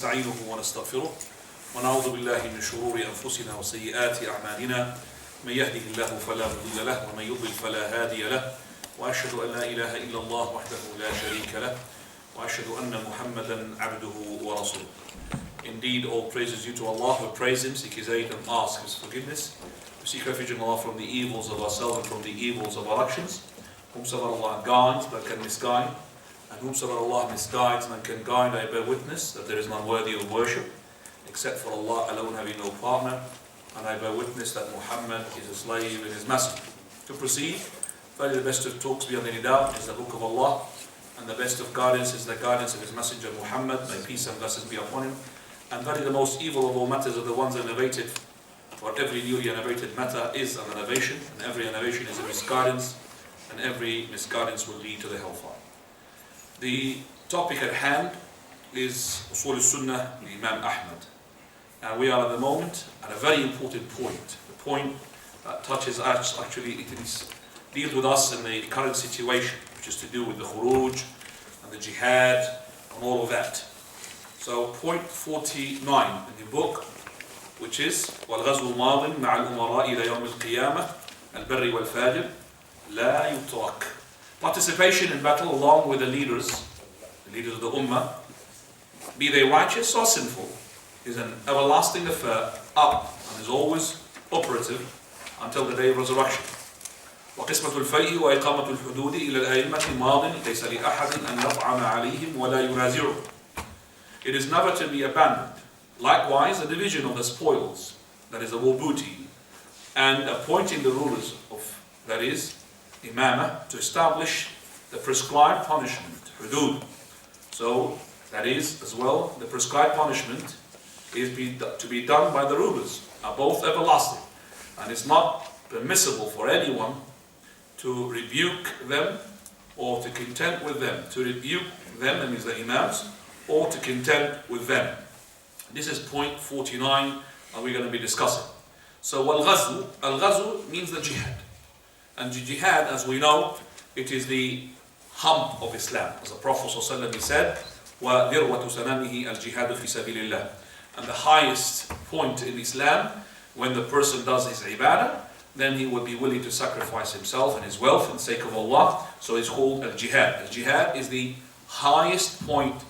نستعينه ونستغفره ونعوذ بالله من شرور أنفسنا وسيئات أعمالنا من يهده الله فلا مضل له ومن يضلل فلا هادي له وأشهد أن لا إله إلا الله وحده لا شريك له وأشهد أن محمدا عبده ورسوله. Indeed, all praises due to Allah. We praise Him, seek His aid and ask His forgiveness. We seek refuge in Allah from the evils of ourselves and from the evils of our actions. Whomsoever Allah guides, but can misguide. And whomsoever Allah misguides and can guide, I bear witness that there is none worthy of worship except for Allah alone, having no partner. And I bear witness that Muhammad is a slave and His messenger. To proceed, the best of talks beyond any doubt is the Book of Allah, and the best of guidance is the guidance of His messenger Muhammad. May peace and blessings be upon him. And the most evil of all matters are the ones innovated. For every newly innovated matter is an innovation, and every innovation is a misguidance, and every misguidance will lead to the hellfire. The topic at hand is Usul Sunnah, Imam Ahmad. And we are at the moment at a very important point. The point that touches us, actually, deals with us in the current situation, which is to do with the khuruj and the jihad and all of that. So, point 49 in the book, which is وَالْغَزْوُ مَاضٍ مَعَ الْأُمَرَاءِ إِلَى يَوْمِ الْقِيَامَةِ الْبَرِّ وَالْفَاجِرِ لَا يُتْرَكْ. Participation in battle along with the leaders of the Ummah, be they righteous or sinful, is an everlasting affair up and is always operative until the day of resurrection. وقسمة الفيء وإقامة الحدود إلى الأئمة ماضٍ ليس لأحد أن يطعن عليهم ولا ينازعهم. It is never to be abandoned. Likewise, the division of the spoils, that is the war booty, and appointing the rulers of, that is, Imamah, to establish the prescribed punishment, hudud. So, that is, as well, the prescribed punishment is to be done by the rulers, are both everlasting. And it's not permissible for anyone to rebuke them or to contend with them. To rebuke them, that means the Imams, or to contend with them. This is point 49, and we're going to be discussing. So, al-ghazw means the jihad. And the jihad, as we know, it is the hump of Islam. As the Prophet ﷺ said, وَذِرْوَةُ سَنَامِهِ الْجِهَادُ فِي سَبِيلِ اللَّهِ. And the highest point in Islam, when the person does his ibadah, then he will be willing to sacrifice himself and his wealth for the sake of Allah. So it's called al-jihad. Al-jihad is the highest point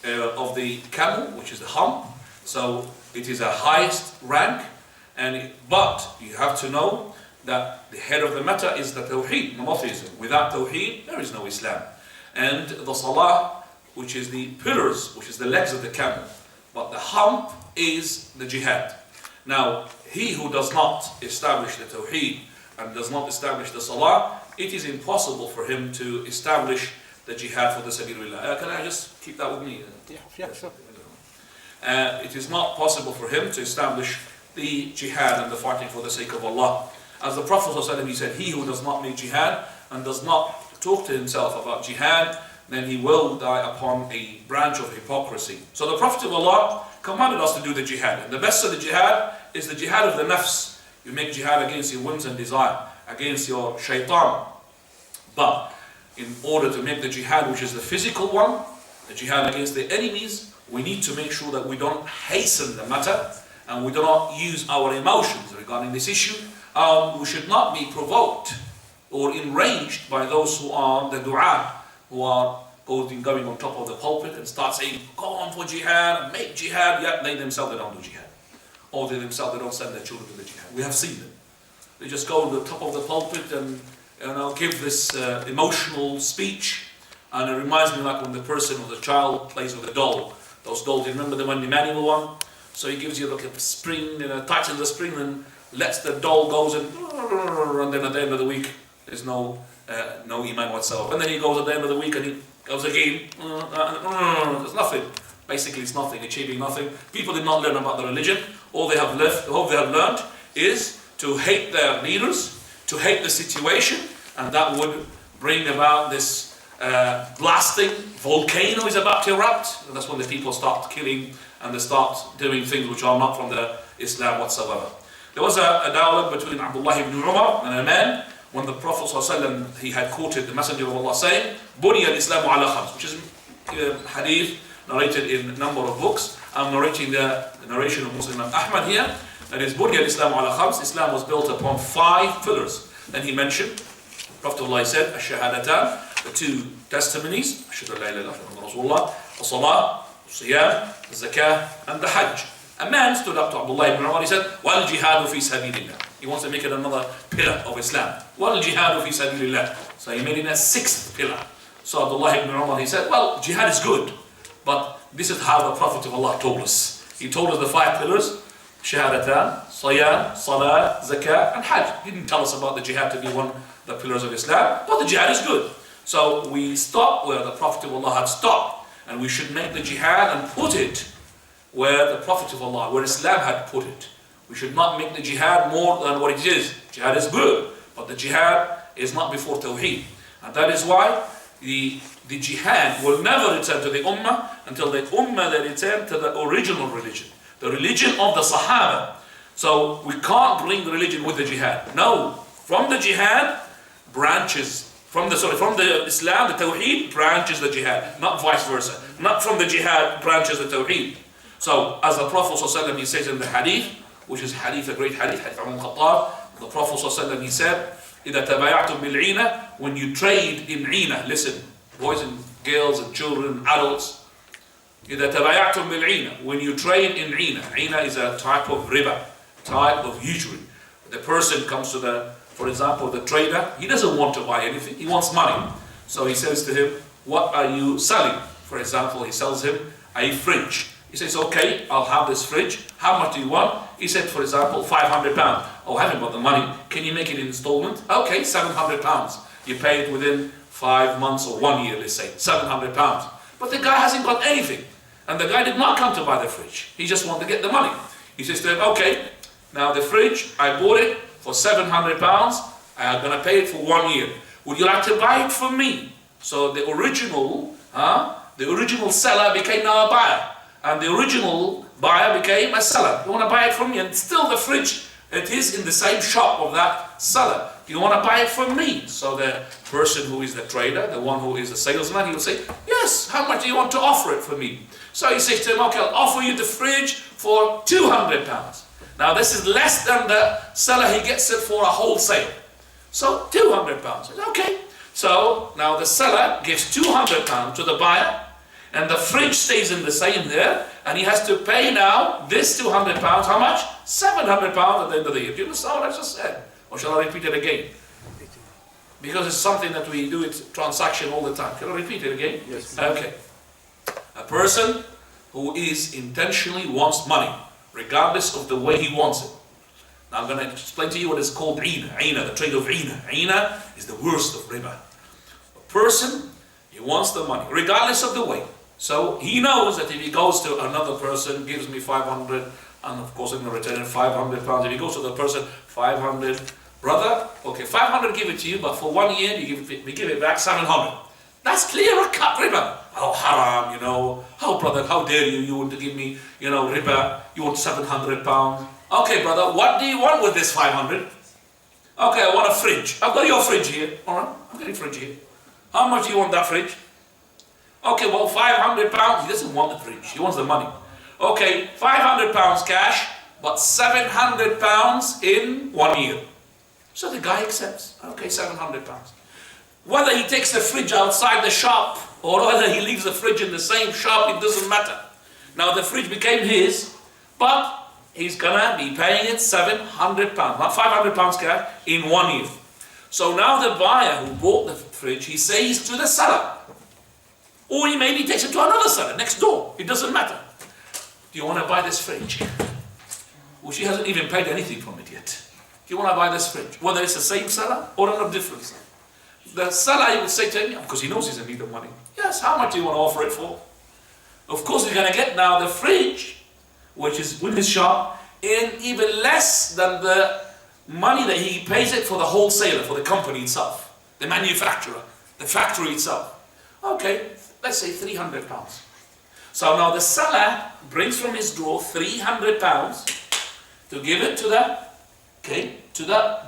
of the camel, which is the hump. So it is a highest rank, but you have to know that the head of the matter is the tawheed, monotheism. Without tawheed, there is no Islam. And the salah, which is the pillars, which is the legs of the camel. But the hump is the jihad. Now, he who does not establish the tawheed and does not establish the salah, it is impossible for him to establish the jihad for the sabilullah. Can I just keep that with me? Yeah, sure. It is not possible for him to establish the jihad and the fighting for the sake of Allah. As the Prophet ﷺ, he said, he who does not make jihad and does not talk to himself about jihad, then he will die upon a branch of hypocrisy. So the Prophet of Allah commanded us to do the jihad. And the best of the jihad is the jihad of the nafs. You make jihad against your whims and desire, against your shaitan. But in order to make the jihad, which is the physical one, the jihad against the enemies, we need to make sure that we don't hasten the matter and we do not use our emotions regarding this issue. We should not be provoked or enraged by those who are the du'a, who are going on top of the pulpit and start saying, go on for jihad, and make jihad, yet they themselves they don't do jihad. Or they themselves they don't send their children to the jihad. We have seen them. They just go on the top of the pulpit and give this emotional speech. And it reminds me like when the person or the child plays with a doll. Those dolls, you remember the manual one? So he gives you like a spring, tightens the spring and lets the doll goes and then at the end of the week there's no iman whatsoever. And then he goes at the end of the week and he goes again. There's nothing. Basically it's nothing, achieving nothing. People did not learn about the religion. All they have learned is to hate their leaders, to hate the situation, and that would bring about this blasting volcano is about to erupt. And that's when the people start killing and they start doing things which are not from the Islam whatsoever. There was a dialogue between Abdullah ibn Umar and a man when the Prophet ﷺ, he had quoted the Messenger of Allah saying, "Buniya al-Islamu ala khams," which is hadith narrated in a number of books, I'm narrating the narration of Muslim Ahmad here. That is, Bunya al-Islam ala khams. Islam was built upon 5 pillars. Then he mentioned, Prophet Allah said, Ash-Shahadatan, the 2 testimonies, Ashhadu an la ilaha illallah, Rasulullah, as-Salah, as-Siyam, the-Zakah, and the Hajj. A man stood up to Abdullah ibn Umar, he said, Wal jihadu fi sabilillah. He wants to make it another pillar of Islam. Wal jihadu fi sabilillah. So he made it a 6th pillar. So Abdullah ibn Umar, he said, well, jihad is good, but this is how the Prophet of Allah told us. He told us the 5 pillars, Shahadatan, Siyam, Salah, Zakah, and Hajj. He didn't tell us about the jihad to be one of the pillars of Islam, but the jihad is good. So we stop where the Prophet of Allah had stopped, and we should make the jihad and put it where the Prophet of Allah, where Islam had put it. We should not make the jihad more than what it is. Jihad is good, but the jihad is not before Tawheed. And that is why the jihad will never return to the Ummah until the Ummah they return to the original religion. The religion of the Sahaba. So we can't bring the religion with the jihad. No, from the jihad branches. From the Islam, the Tawheed branches the jihad, not vice versa. Not from the jihad branches the Tawheed. So as the Prophet ﷺ, he says in the hadith, which is hadith, a great hadith, hadith Umar Khattab, the Prophet ﷺ, he said, إِذَا تَبَيَعْتُمْ بِالْعِينَةِ, when you trade in Ina, listen, boys and girls and children, adults, إِذَا تَبَيَعْتُمْ بِالْعِينَةِ, when you trade in Ina. Ina is a type of riba, type of usury. The person comes to the, for example, the trader, he doesn't want to buy anything, he wants money. So he says to him, what are you selling? For example, he sells him a fridge. He says, okay, I'll have this fridge. How much do you want? He said, for example, £500. Oh, I haven't got the money. Can you make it in installment? Okay, £700. You pay it within 5 months or 1 year, let's say, £700. But the guy hasn't got anything. And the guy did not come to buy the fridge. He just wanted to get the money. He says to him, okay, now the fridge, I bought it for £700. I'm going to pay it for 1 year. Would you like to buy it from me? So the original seller became now a buyer. And the original buyer became a seller. You want to buy it from me? And still the fridge, it is in the same shop of that seller. You want to buy it from me? So the person who is the trader, the one who is the salesman, he will say, yes, how much do you want to offer it for me? So he says to him, okay, I'll offer you the fridge for £200. Now this is less than the seller, he gets it for a wholesale. So £200. Okay. So now the seller gives £200 to the buyer, and the fridge stays in the same there, and he has to pay now this £200, how much? £700 at the end of the year. Do you understand what I just said? Or shall I repeat it again? Because it's something that we do, it's transaction all the time. Shall I repeat it again? Yes. Okay. A person who is intentionally wants money, regardless of the way he wants it. Now I'm going to explain to you what is called Ina. Ina, the trade of Ina. Ina is the worst of riba. A person, he wants the money, regardless of the way. So he knows that if he goes to another person, gives me 500, and of course I'm going to return him £500. If he goes to the person, 500, brother, okay, 500 give it to you, but for 1 year we give it back 700. That's clear cut riba. Oh, haram, you know. Oh, brother, how dare you? You want to give me, you know, riba. You want £700. Okay, brother, what do you want with this 500? Okay, I want a fridge. I've got your fridge here. All right, I've got your fridge here. How much do you want that fridge? Okay, well, £500. He doesn't want the fridge. He wants the money. Okay, £500 cash, but £700 in 1 year. So the guy accepts. Okay, £700. Whether he takes the fridge outside the shop or whether he leaves the fridge in the same shop, it doesn't matter. Now the fridge became his, but he's gonna be paying it £700, not £500 cash, in 1 year. So now the buyer who bought the fridge, he says to the seller, or he maybe takes it to another seller next door, it doesn't matter. Do you want to buy this fridge? Well, she hasn't even paid anything from it yet. Do you want to buy this fridge? Whether it's the same seller or a different seller. The seller, he would say to him, because he knows he's in need of money, yes, how much do you want to offer it for? Of course, he's going to get now the fridge, which is with his shop, in even less than the money that he pays it for the wholesaler, for the company itself, the manufacturer, the factory itself. Okay, let's say £300. So now the seller brings from his drawer £300 to give it to the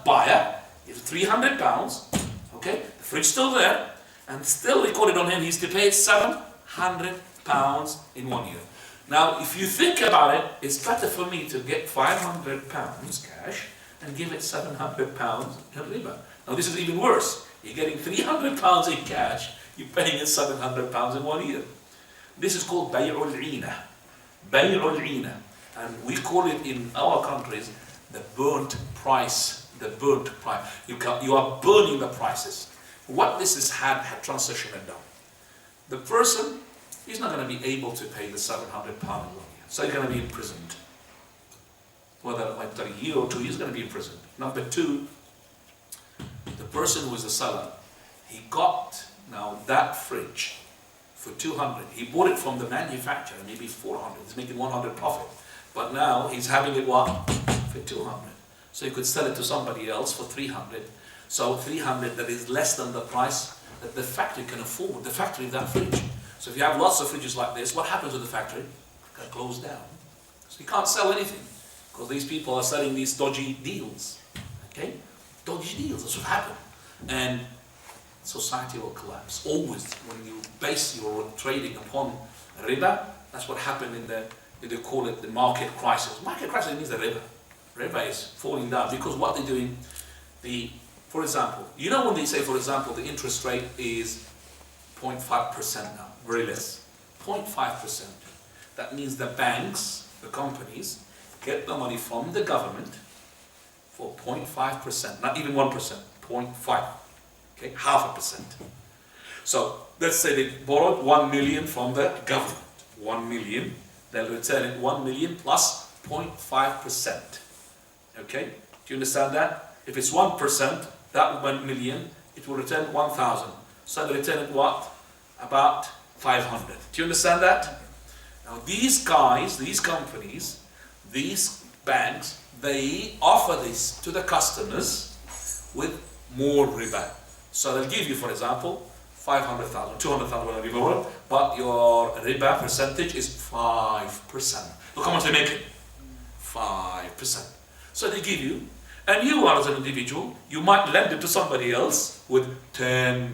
buyer. Gives £300. Okay, the fridge still there, and still recorded on him. He's to pay £700 in 1 year. Now, if you think about it, it's better for me to get £500 cash and give it £700 in riba. Now, this is even worse. You're getting £300 in cash, you're paying it £700 in 1 year. This is called bay'ul ina. Bay'ul ina. And we call it in our countries the burnt price. The burnt price. You are burning the prices. What this is had transitioned down. The person is not going to be able to pay the £700 in 1 year. So he's going to be imprisoned. Whether after a year or 2 years, he's going to be imprisoned. Number two, the person who is the seller, he got now that fridge for 200. He bought it from the manufacturer, maybe 400. He's making 100 profit. But now he's having it what? For 200. So he could sell it to somebody else for 300. So 300, that is less than the price that the factory can afford, the factory of that fridge. So if you have lots of fridges like this, what happens to the factory? It can close down. So you can't sell anything because these people are selling these dodgy deals. Okay? Dodgy deals, that's what happened. And society will collapse. Always, when you base your trading upon riba, that's what happened in the, they call it the market crisis. Market crisis means the riba. Riba is falling down because what they're doing, for example, you know when they say, for example, the interest rate is 0.5% now, very less. 0.5%. That means the banks, the companies, get the money from the government for 0.5%, not even 1%, 0.5. Okay, 0.5%. So let's say they borrowed 1 million from the government. 1 million, they'll return it 1 million plus 0.5%. Okay, do you understand that? If it's 1%, that 1 million, it will return 1,000. So they return it what? About 500. Do you understand that? Now these guys, these companies, these banks, they offer this to the customers with more riba. So they'll give you, for example, 500,000, 200,000, whatever you borrow, but your riba percentage is 5%. Look how much they make it. 5%. So they give you, and you are as an individual, you might lend it to somebody else with 10%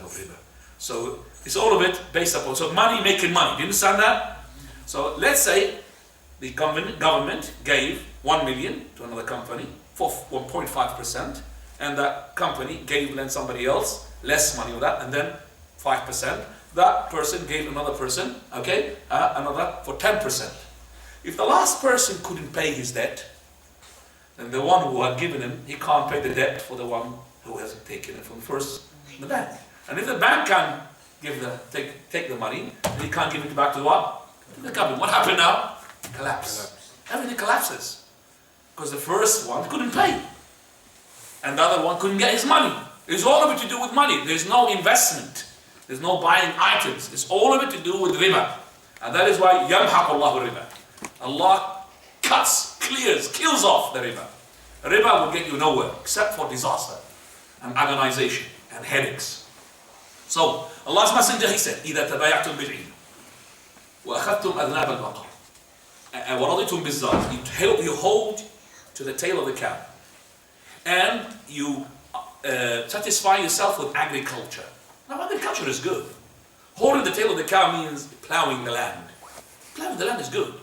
of riba. So it's all of it based upon, so money making money. Do you understand that? So let's say the government gave 1 million to another company for 1.5%, and that company lent somebody else less money of that, and then 5%. That person gave another person, okay, another for 10%. If the last person couldn't pay his debt, then the one who had given him, he can't pay the debt for the one who hasn't taken it from the bank. And if the bank can take the money, then he can't give it back to the what? To the government. What happened now? Collapse. Everything collapses. Because the first one couldn't pay. And the other one couldn't get his money. It's all of it to do with money. There's no investment. There's no buying items. It's all of it to do with riba. And that is why يَمْحَقُ اللَّهُ riba. Allah cuts, clears, kills off the riba. Riba will get you nowhere except for disaster and agonization and headaches. So Allah's Messenger, he said, إِذَا تَبَايَعْتُمْ بِالْعِينَ وَأَخَذْتُمْ أَذْنَابَ الْبَقَرِ وَرَضِيتُمْ بِالزَّارِ. You hold to the tail of the cow. And you satisfy yourself with agriculture. Now agriculture is good. Holding the tail of the cow means plowing the land. Plowing the land is good.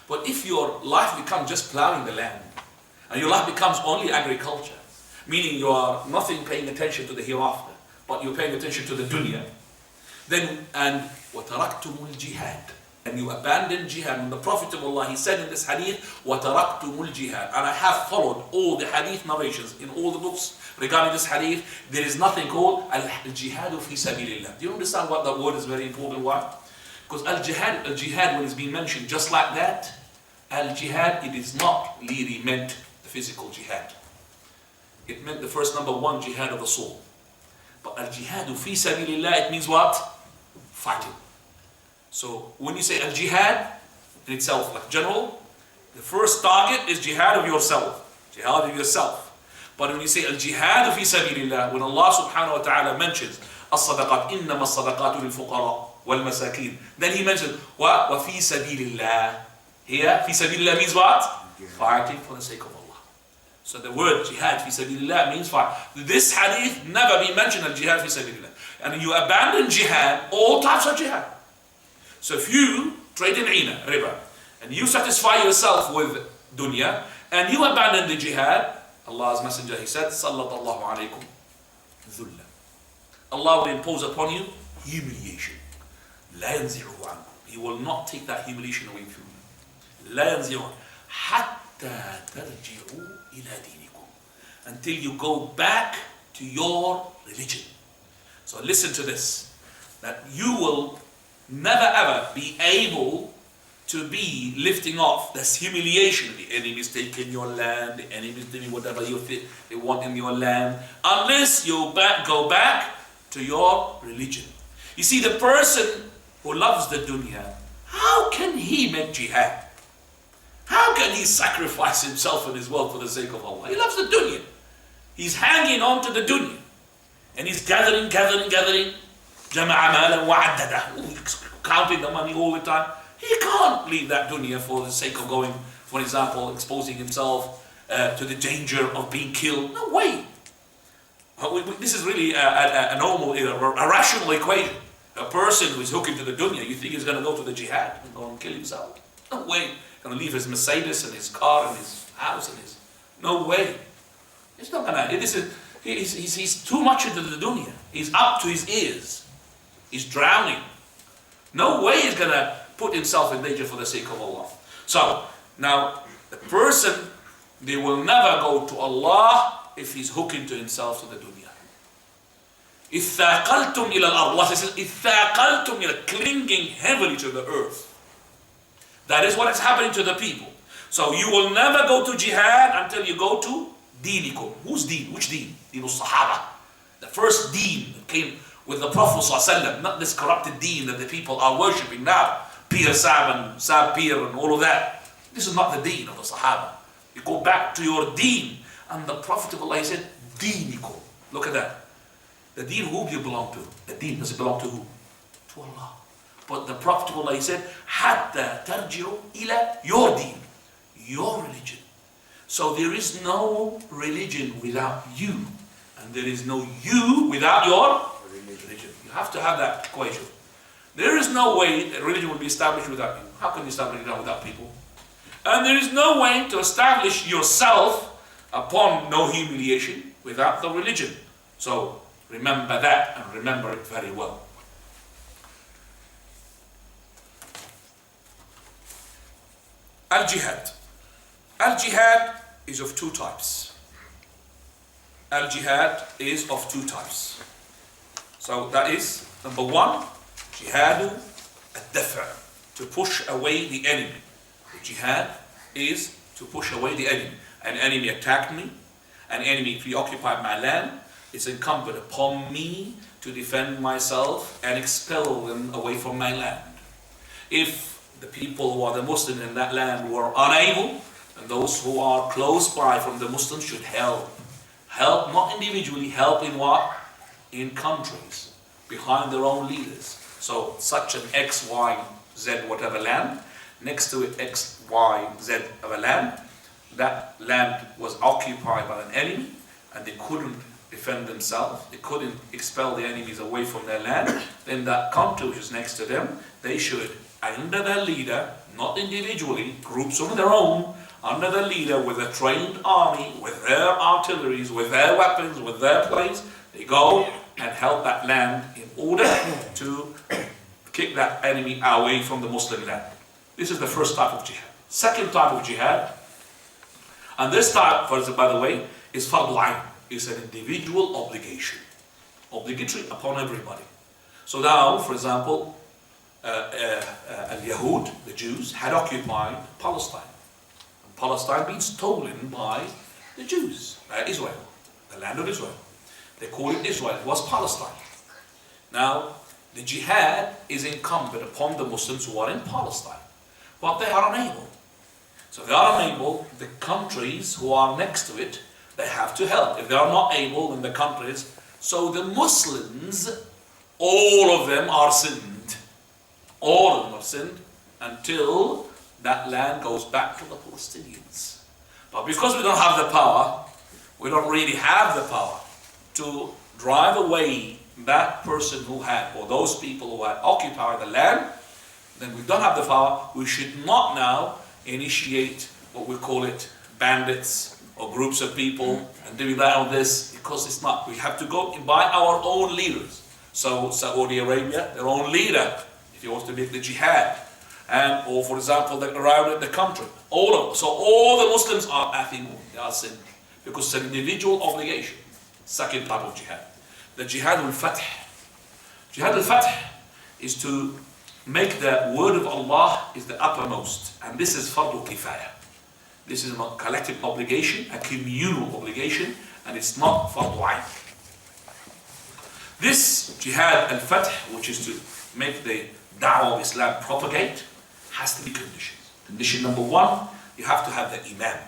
But if your life becomes just plowing the land, and your life becomes only agriculture, meaning you are nothing paying attention to the hereafter, but you're paying attention to the dunya, then, and وَتَرَكْتُمُ الْجِهَادِ, and you abandon jihad. And the Prophet of Allah, he said in this hadith, وَتَرَكْتُمُ الْجِهَادِ, and I have followed all the hadith narrations in all the books regarding this hadith. There is nothing called al-jihad fi sabilillah. Do you understand what that word is very important? Why? Because al-jihad when it's being mentioned just like that, al-jihad, it is not really meant the physical jihad. It meant the first number one, jihad of the soul. But al-jihad fi sabilillah, it means what? Fighting. So when you say al-jihad in itself, like general, the first target is jihad of yourself. Jihad of yourself. But when you say al-jihad fi sabilillah, when Allah subhanahu wa ta'ala mentions as-sadaqat, innama as-sadaqatu lil-fuqara wal-masakin, then he mentions wa fi sabilillah. Here, fi sabilillah means what? Fighting for the sake of Allah. So the word jihad fi sabilillah means fight. This hadith never been mentioned al-jihad fi sabilillah. And you abandon jihad, all types of jihad. So if you trading ina, riba, and you satisfy yourself with dunya, and you abandon the jihad, Allah's Messenger, he said, Sallallahu alaykum dhulla. Allah will impose upon you humiliation. لا ينزعه عنكم. He will not take that humiliation away from you. لا ينزعه حتى ترجعوا إلى دينكم. Until you go back to your religion. So listen to this, that you will never ever be able to be lifting off this humiliation. The enemy is taking your land, the enemy is doing whatever they want in your land, unless you go back to your religion. You see, the person who loves the dunya, how can he make jihad? How can he sacrifice himself and his wealth for the sake of Allah? He loves the dunya. He's hanging on to the dunya. And he's gathering. Jama'a malan wa'addada. Counting the money all the time. He can't leave that dunya for the sake of going, for example, exposing himself to the danger of being killed. No way. This is really a normal, a rational equation. A person who is hooked into the dunya, you think he's going to go to the jihad and go and kill himself? No way. He's going to leave his Mercedes and his car and his house and his... No way. It's not going to... He's too much into the dunya. He's up to his ears. He's drowning. No way he's going to put himself in danger for the sake of Allah. So, now, the person, they will never go to Allah if he's hooked into himself to the dunya. إِثَّاقَلْتُمْ إِلَى الْأَرْضِ. Allah says, إِثَّاقَلْتُمْ إِلَى, clinging heavily to the earth. That is what is happening to the people. So you will never go to jihad until you go to dinikum. Whose deen? Which deen? Deen al-Sahaba. The first deen that came with the Prophet ﷺ, not this corrupted deen that the people are worshipping now. Pir Sab and Sab Pir and all of that. This is not the deen of the Sahaba. You go back to your deen. And the Prophet of Allah, he said, dinikum. Look at that. The deen, who do you belong to? The deen, does it belong to who? To Allah. But the Prophet of Allah, he said, حَتَّى تَرْجِعُوا إِلَى your deen, your religion. So there is no religion without you. And there is no you without your religion. You have to have that equation. There is no way that religion will be established without you. How can you establish it without people? And there is no way to establish yourself upon no humiliation without the religion. So remember that and remember it very well. Al-Jihad. Al-Jihad is of two types. Al-Jihad is of two types. So that is, number one, Jihadu al-Dafa, to push away the enemy. The jihad is to push away the enemy. An enemy attacked me, an enemy preoccupied my land. It's incumbent upon me to defend myself and expel them away from my land. If the people who are the Muslims in that land were unable, and those who are close by from the Muslims should help. Help, not individually, help in what? In countries, behind their own leaders. So such an X, Y, Z, whatever land, next to it X, Y, Z of a land, that land was occupied by an enemy, and they couldn't defend themselves, they couldn't expel the enemies away from their land, then that country which is next to them, they should, under their leader, not individually, groups of their own, under the leader with a trained army, with their artilleries, with their weapons, with their planes, they go and help that land in order to kick that enemy away from the Muslim land. This is the first type of jihad. Second type of jihad, and this type, by the way, is fardu ayn. It's an individual obligation. Obligatory upon everybody. So now, for example, Al-Yahud, the Jews, had occupied Palestine. And Palestine being stolen by the Jews, Israel, the land of Israel. They call it Israel. It was Palestine. Now, the jihad is incumbent upon the Muslims who are in Palestine. But they are unable. So they are unable, the countries who are next to it, they have to help. If they are not able, then the countries. So the Muslims, all of them are sinned. All of them are sinned until that land goes back to the Palestinians. But because we don't have the power, we don't really have the power to drive away that person who had, or those people who had occupied the land, then we don't have the power, we should not now initiate what we call it bandits or groups of people and doing that on this, because it's not. We have to go by our own leaders. So Saudi Arabia, their own leader, if he wants to make the jihad, and or for example, around the country, all the Muslims are athimun, they are sinning, because it's an individual obligation. Second type of jihad, the jihad al-fath. Jihad al-fath is to make the word of Allah is the uppermost, and this is fardu kifaya. This is a collective obligation, a communal obligation, and it's not fardu ayn. This jihad al-fath, which is to make the da'wah of Islam propagate, has to be conditions. Condition number one, you have to have the imam,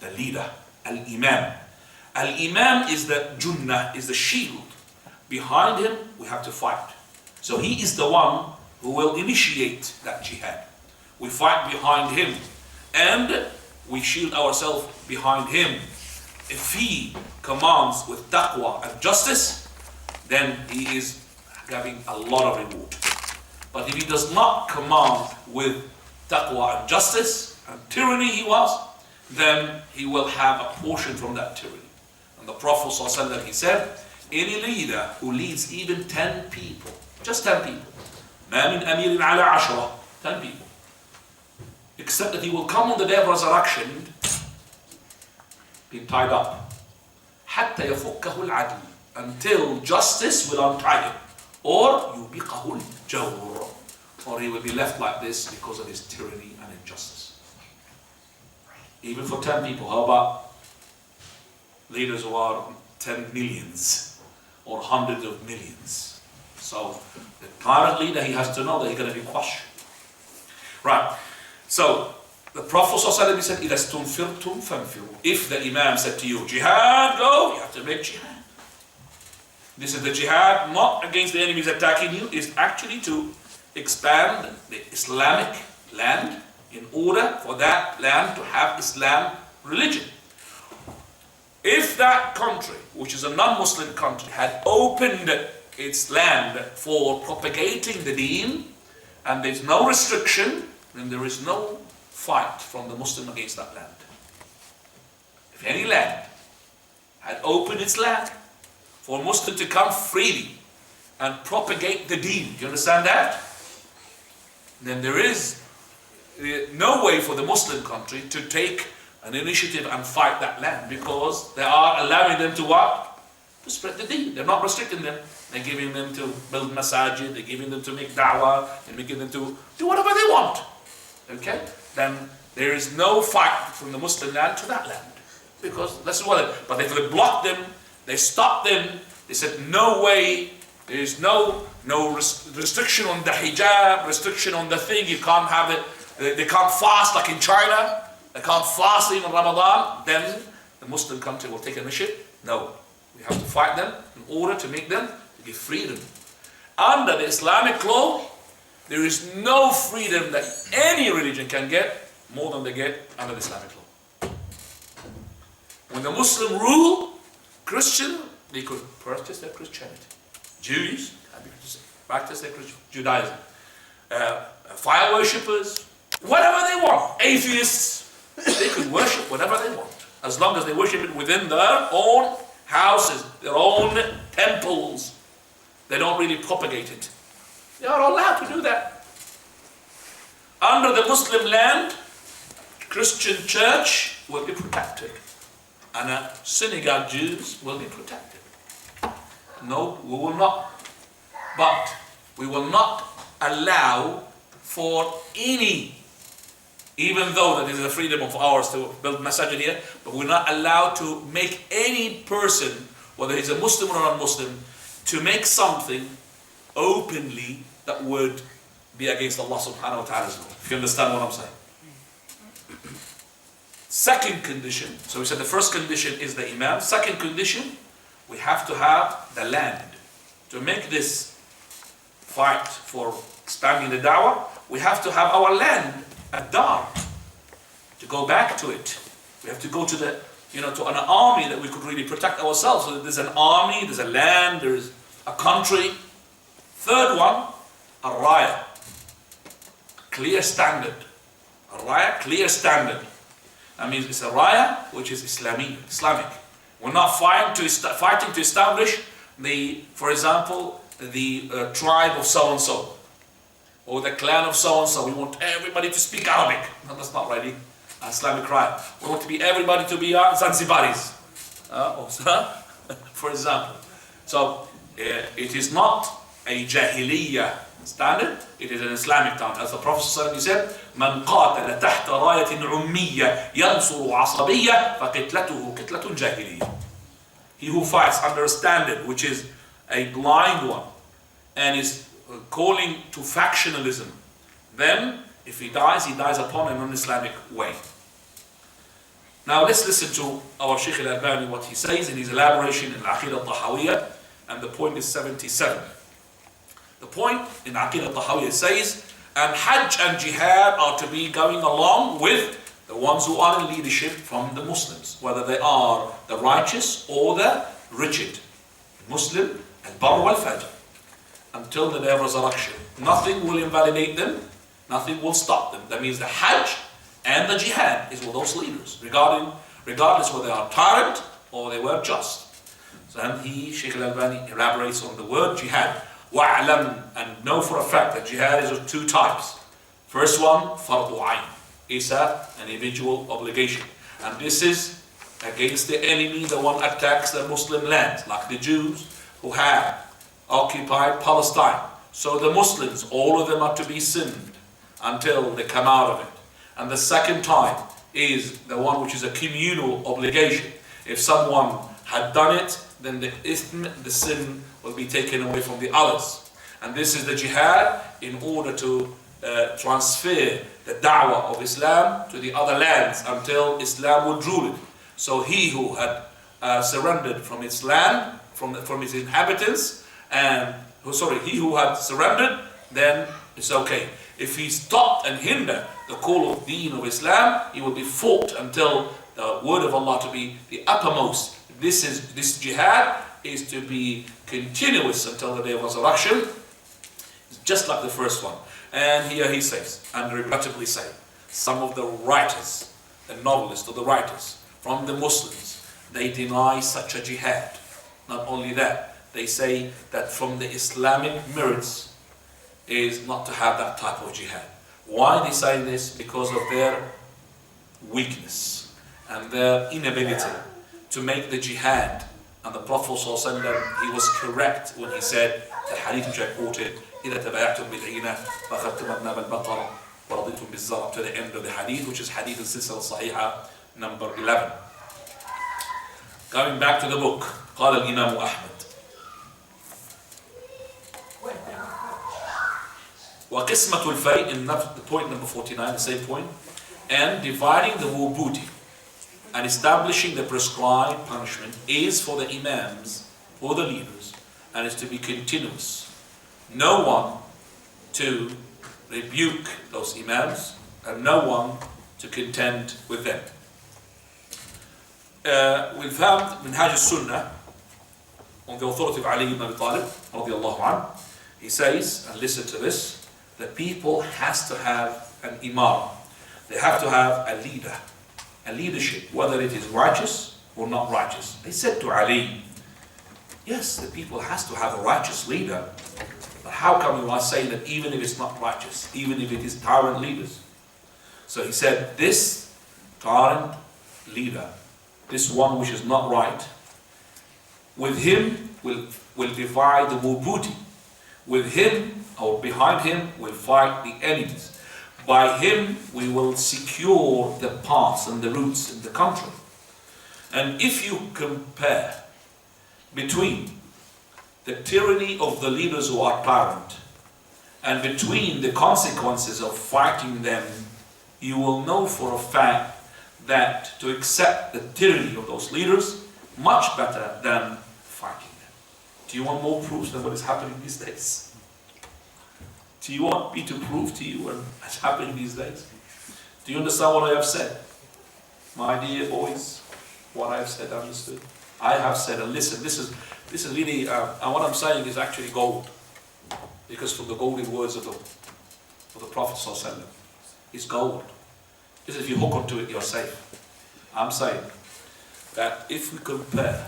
the leader, al-imam. Al-imam is the junnah, is the shield. Behind him, we have to fight. So he is the one who will initiate that jihad. We fight behind him, and we shield ourselves behind him. If he commands with taqwa and justice, then he is having a lot of reward. But if he does not command with taqwa and justice and tyranny he was, then he will have a portion from that tyranny. And the Prophet ﷺ, he said, any leader who leads even 10 people, just 10 people, ما من أمير على 10, 10 people, except that he will come on the day of resurrection being tied up, حتى يفكه العدل, until justice will untie him, or يوبقه الجور, or he will be left like this because of his tyranny and injustice. Even for 10 people, how about leaders who are 10 millions or hundreds of millions? So the current leader, he has to know that he's going to be questioned. Right. So the Prophet ﷺ said, إِذَا اسْتُنْفِرْتُمْ فَانْفِرُوا. If the Imam said to you, jihad, go, you have to make jihad. This is the jihad, not against the enemies attacking you, is actually to expand the Islamic land in order for that land to have Islam religion. If that country, which is a non-Muslim country, had opened its land for propagating the deen, and there's no restriction, then there is no fight from the Muslim against that land. If any land had opened its land for a Muslim to come freely and propagate the deen, do you understand that? Then there is no way for the Muslim country to take an initiative and fight that land, because they are allowing them to what? To spread the deen. They're not restricting them. They're giving them to build masajid, they're giving them to make da'wah, they're making them to do whatever they want. Okay? Then there is no fight from the Muslim land to that land. Because that's what it is. But if they blocked them, they stopped them, they said no way, there is no restriction on the hijab, restriction on the thing, you can't have it, they can't fast like in China, they can't fast even Ramadan, then the Muslim country will take initiative. No, we have to fight them in order to make them to give freedom. Under the Islamic law, there is no freedom that any religion can get more than they get under the Islamic law. When the Muslim rule, Christian, they could practice their Christianity. Jews, practice their Judaism. Fire worshippers, whatever they want. Atheists, they could worship whatever they want, as long as they worship it within their own houses, their own temples. They don't really propagate it. They are allowed to do that. Under the Muslim land, Christian church will be protected, and synagogue Jews will be protected. No, we will not. But we will not allow for any, even though that is a freedom of ours to build masajid here, but we're not allowed to make any person, whether he's a Muslim or non-Muslim, to make something openly that would be against Allah subhanahu wa ta'ala's law. If you understand what I'm saying. Second condition, so we said the first condition is the Imam. Second condition, we have to have the land. To make this fight for expanding the da'wah, we have to have our land, a dar, to go back to it. We have to go to the, to an army that we could really protect ourselves. So there's an army, there's a land, there's a country. Third one, a raya. clear standard. A raya, clear standard. That means it's a raya which is Islamic. We're not fighting to establish for example, the tribe of so and so, or the clan of so and so. We want everybody to speak Arabic. No, that's not really an Islamic raya. We want everybody to be Zanzibaris, for example. So it is not a Jahiliyyah standard, it is an Islamic standard. As the Prophet ﷺ said, من قاتل تحت راية عمية ينصر عصبية فقتلته قتلة جاهلية. He who fights under a standard which is a blind one and is calling to factionalism, then if he dies upon an un-Islamic way. Now let's listen to our Sheikh al-Albani, what he says in his elaboration in Al-Aqidah al-Tahawiyah, and the point is 77. The point in Aqidah al-Tahawiyah says, and Hajj and Jihad are to be going along with the ones who are in leadership from the Muslims, whether they are the righteous or the rigid. Muslim, al-Barr wal-Fajr, until the day of resurrection. Nothing will invalidate them, nothing will stop them. That means the Hajj and the Jihad is with those leaders, regardless whether they are tyrant or they were just. So and Sheikh al-Albani elaborates on the word Jihad. وَعْلَمْ, and know for a fact that Jihad is of two types. First one, fardu ayn, is an individual obligation. And this is against the enemy, the one attacks the Muslim lands, like the Jews who have occupied Palestine. So the Muslims, all of them are to be sinned until they come out of it. And the second type is the one which is a communal obligation. If someone had done it, then the sin will be taken away from the others. And this is the jihad in order to transfer the da'wah of Islam to the other lands until Islam would rule it. So he who had surrendered from its land, from its inhabitants, he who had surrendered, then it's okay. If he stopped and hindered the call of deen of Islam, he will be fought until the word of Allah to be the uppermost. This jihad is to be continuous until the day of resurrection, just like the first one. And here he says, and regrettably say, some of the writers, the novelists or the writers from the Muslims, they deny such a jihad. Not only that, they say that from the Islamic merits is not to have that type of jihad. Why they say this? Because of their weakness and their inability to make the jihad. And the Prophet ﷺ, he was correct when he said, the hadith which I quoted, إِذَا تَبَعَتُمْ بِالْعِينَ فَأَخَذْتُمْ أَبْنَابَ الْبَقَرَ وَرَضِيتُمْ بِالزَّرْعِ, to the end of the hadith, which is hadith al-Silsila al-Sahiha, number 11. Going back to the book, قال الإمام أحمد وَقِسْمَةُ الْفَيْءِ, in the point number 49, the same point, and dividing the war booty and establishing the prescribed punishment is for the imams or the leaders, and is to be continuous. No one to rebuke those imams and no one to contend with them. We found Minhaj al-Sunnah on the authority of Ali ibn Abi Talib radiyallahu anhu. He says, and listen to this, the people has to have an imam. They have to have a leader, a leadership, whether it is righteous or not righteous. They said to Ali, yes, the people has to have a righteous leader, but how come you are saying that even if it's not righteous, even if it is tyrant leaders? So he said, this tyrant leader, this one which is not right, with him will divide the booty. With him or behind him will fight the enemies. By him we will secure the paths and the routes in the country. And if you compare between the tyranny of the leaders who are tyrant and between the consequences of fighting them, you will know for a fact that to accept the tyranny of those leaders much better than fighting them. Do you want more proofs than what is happening these days? Do you want me to prove to you what is happening these days? Do you understand what I have said? My dear boys, what I have said, understood? I have said, and listen, this is really, and what I'm saying is actually gold. Because from the golden words of of the Prophet ﷺ is gold. This is if you hook onto it, you're safe. I'm saying that if we compare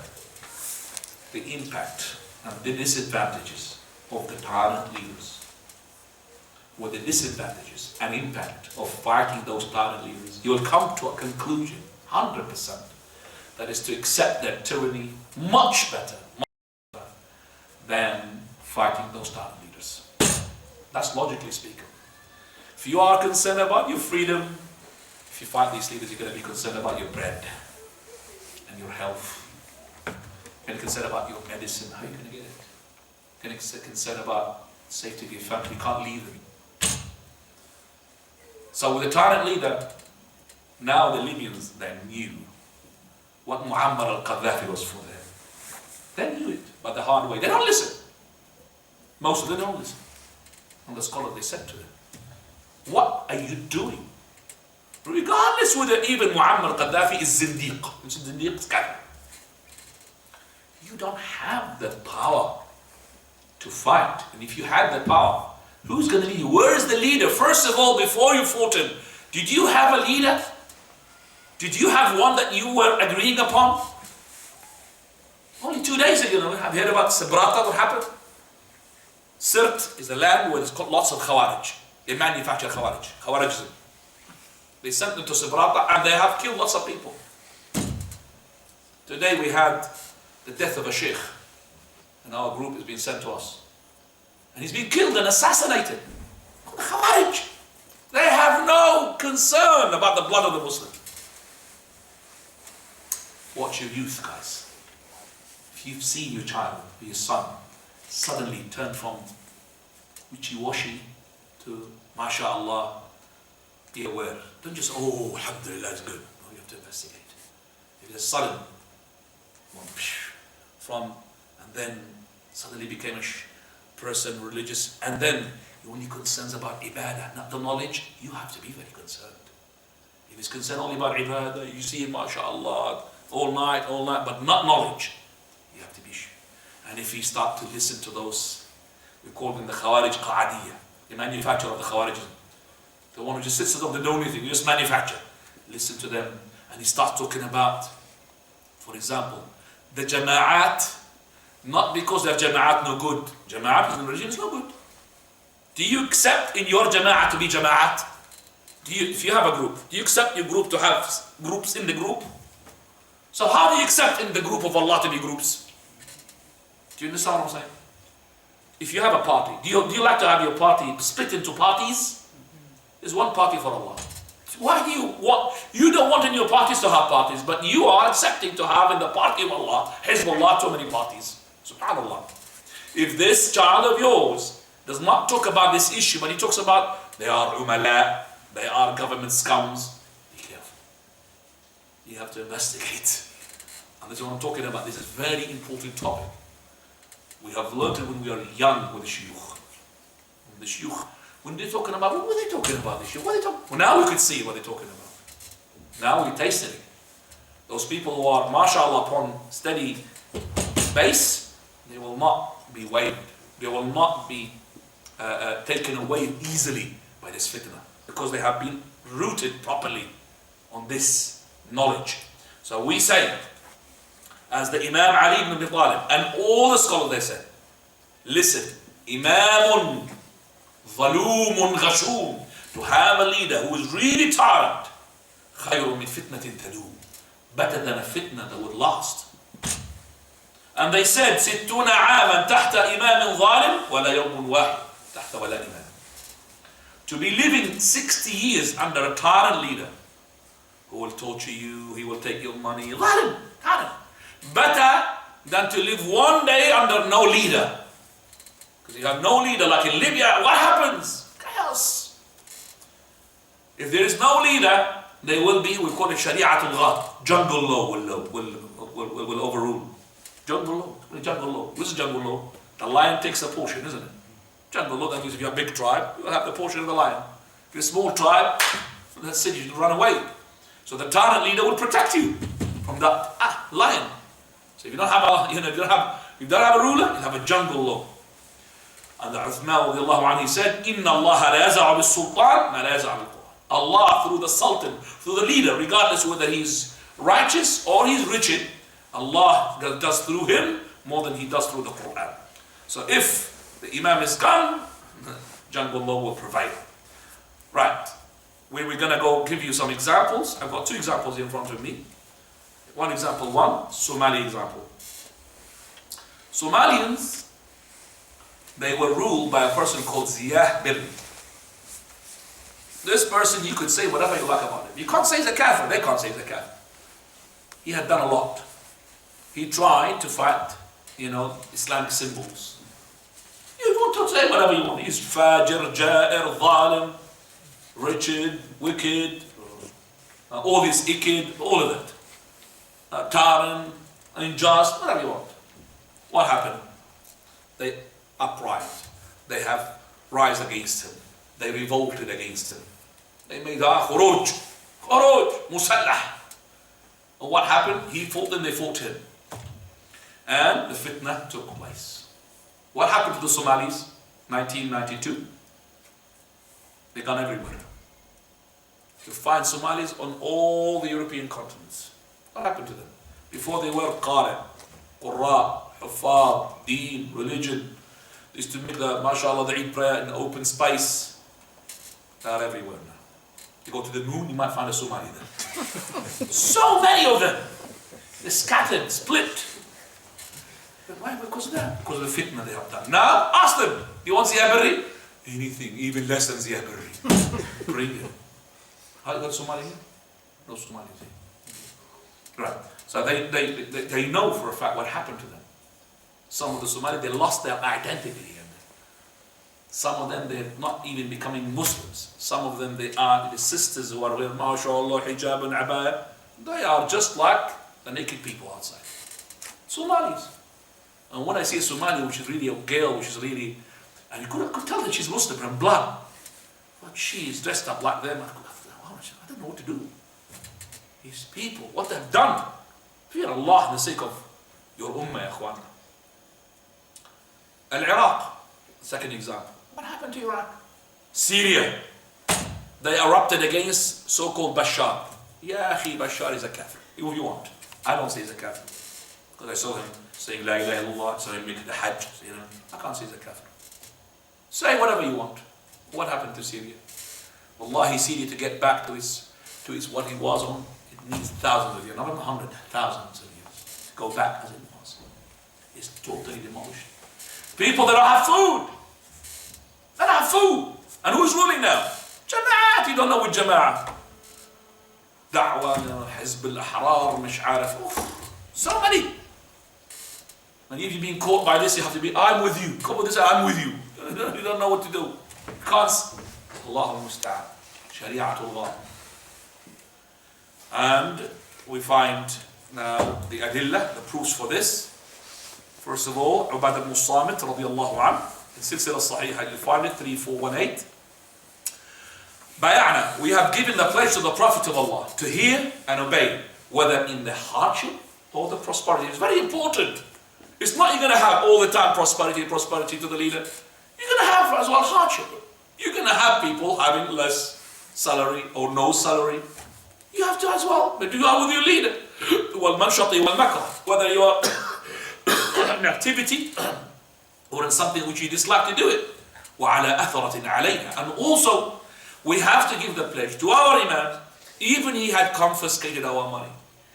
the impact and the disadvantages of the tyrant leaders with the disadvantages and impact of fighting those tyrant leaders, you will come to a conclusion, 100%, that is to accept their tyranny much better than fighting those tyrant leaders. That's logically speaking. If you are concerned about your freedom, if you fight these leaders, you're going to be concerned about your bread and your health. You're concerned about your medicine, how are you going to get it? You're concerned about the safety of your family, you can't leave them. So with the tyrant leader, now the Libyans, they knew what Muammar al-Qaddafi was for them. They knew it, but the hard way. They don't listen. Most of them don't listen. And the scholar, they said to them, what are you doing? Regardless whether even Muammar al-Qaddafi is Zindiq. Zindiq is kafir. You don't have the power to fight. And if you had the power, who's going to lead you? Where is the leader? First of all, before you fought him, did you have a leader? Did you have one that you were agreeing upon? Only 2 days ago, have you heard about Sabrata, what happened? Sirt is a land where there's lots of Khawarij. They manufacture Khawarijism. They sent them to Sabrata and they have killed lots of people. Today we had the death of a Sheikh, and our group has been sent to us. And he's been killed and assassinated. The Khawarij, they have no concern about the blood of the Muslim. Watch your youth, guys. If you've seen your child or your son suddenly turn from wishy-washy to MashaAllah, be aware. Don't just, oh, alhamdulillah, it's good. No, you have to investigate. If it's a sudden one, from, and then suddenly became a person religious, and then your only concerns about ibadah, not the knowledge, you have to be very concerned. If it's concerned only about ibadah, you see him, MashaAllah, all night, but not knowledge, you have to be sure. And if you start to listen to those, we call them the Khawarij Qa'adiyya, the manufacturer of the Khawarijism. The one who just sits at they don't do anything, you just manufacture. Listen to them, and he starts talking about, for example, the Jama'at, not because their Jama'at no good. Jama'at in the religion is no good. Do you accept in your Jama'at to be Jama'at? If you have a group, do you accept your group to have groups in the group? So how do you accept in the group of Allah to be groups? Do you understand what I'm saying? If you have a party, do you like to have your party split into parties? There's one party for Allah. Why do you want, you don't want in your parties to have parties, but you are accepting to have in the party of Allah, Hizbullah, too many parties. SubhanAllah. If this child of yours does not talk about this issue, but he talks about they are umala, they are government scums, be careful. You have to investigate. And this is what I'm talking about. This is a very important topic. We have learned it when we are young with the shuyukh. The shuyukh, when they're talking about, what were they talking about? What are they talking? Well, now we could see what they're talking about. Now we tasted it. Those people who are, mashallah, upon steady base, they will not be wavered. They will not be taken away easily by this fitna, because they have been rooted properly on this knowledge. So we say, as the Imam Ali ibn Abi Talib and all the scholars, they said, listen, Imamun Zalumun Ghashum, to have a leader who is really tyrant, khayrun min fitnatin tadum, better than a fitna that would last. And they said, 60 عاما تحت إمام ظالم ولا يوم واحد تحت ولا إمام. To be living 60 years under a tyrant leader who will torture you, he will take your money, tyrant. Better than to live one day under no leader. Because you have no leader, like in Libya, what happens? Chaos. If there is no leader, there will be, we call it Shari'atul Ghad, jungle law will overrule. Jungle law. What is jungle law? What is jungle law? The lion takes a portion, isn't it? Jungle law, that means if you're a big tribe, you'll have the portion of the lion. If you're a small tribe, that's it, you run away. So the tyrant leader will protect you from that lion. So if you don't have a, if you don't have a ruler, you have a jungle law. And the Uthman radiallahu anhu, he said, Inna Allah la yaza'u bis sultan, ma la yaza'u bil Quran. Allah, through the sultan, through the leader, regardless whether he's righteous or he's rigid, Allah does through him more than he does through the Quran. So if the Imam is gone, jungle law will prevail. Right. We're going to go give you some examples. I've got two examples in front of me. One example, Somali example. Somalians, they were ruled by a person called Ziyah Birri. This person, you could say whatever you like about him. You can't say he's a kafir. They can't say he's a kafir. He had done a lot. He tried to fight, Islamic symbols. You want to say whatever you want. He's fajr, ja'ir, zalim, wretched, wicked, all this ikid, all of it. Tyrant, unjust, whatever you want. What happened? They uprised. They have rise against him. They revolted against him. They made khuruj, musallah. And what happened? He fought them, they fought him. And the fitna took place. What happened to the Somalis? 1992. They gone everywhere. You find Somalis on all the European continents. What happened to them? Before they were Qari, Qurra, Hufar, Deen, religion. They used to make the, mashallah, the Eid prayer in open space. They are everywhere now. You go to the moon, you might find a Somali there. So many of them. They're scattered, split. But why? Because of that. Because of the fitna they have done. Now, ask them, do you want Ziyah Birri? Anything, even less than Ziyah Birri. Bring it. Have you got Somali here? No Somalis here. Right. So they know for a fact what happened to them. Some of the Somalis, they lost their identity. Some of them, they're not even becoming Muslims. Some of them, they are the sisters who are wearing, mashallah, hijab and abaya. They are just like the naked people outside. Somalis. And when I see a Somali, which is really a girl, which is really, and you could tell that she's Muslim from blood, but she is dressed up like them. I don't know what to do. These people, what they've done. Fear Allah for the sake of your ummah, ya ikhwan. Al-Iraq, second example. What happened to Iraq? Syria. They erupted against so-called Bashar. Ya akhi, Bashar is a kafir. If you want. I don't say he's a kafir. Because I saw him saying La ilaha illallah, I saw him make the Hajj. I can't say he's a kafir. Say whatever you want. What happened to Syria? Wallahi, Syria to get back to its what he was on, it needs thousands of years, not 100, thousands of years to go back as it was. It's totally demolished. People that don't have food. They don't have food. And who's ruling now? Jama'at. You don't know what Jama'at. Da'wah, Hizb al-Ahrar, مش عارف. So many. And if you're being caught by this, you have to be, I'm with you. Come with this, I'm with you. You don't know what to do. You can't. Allahu musta'an. Shari'atullah. And we find now the adillah, the proofs for this. First of all, Ubadah ibn Samit radiyallahu anhu, in Silsila Sahihah, you find it, 3418. Bay'ana, we have given the pledge to the Prophet of Allah to hear and obey, whether in the hardship or the prosperity. It's very important. It's not you're going to have all the time prosperity to the leader. You're going to have as well hardship. You're going to have people having less salary or no salary. You have to as well, but you are with your leader. Whether you are in activity or in something which you dislike to do it. And also, we have to give the pledge to our Imam, even he had confiscated our money.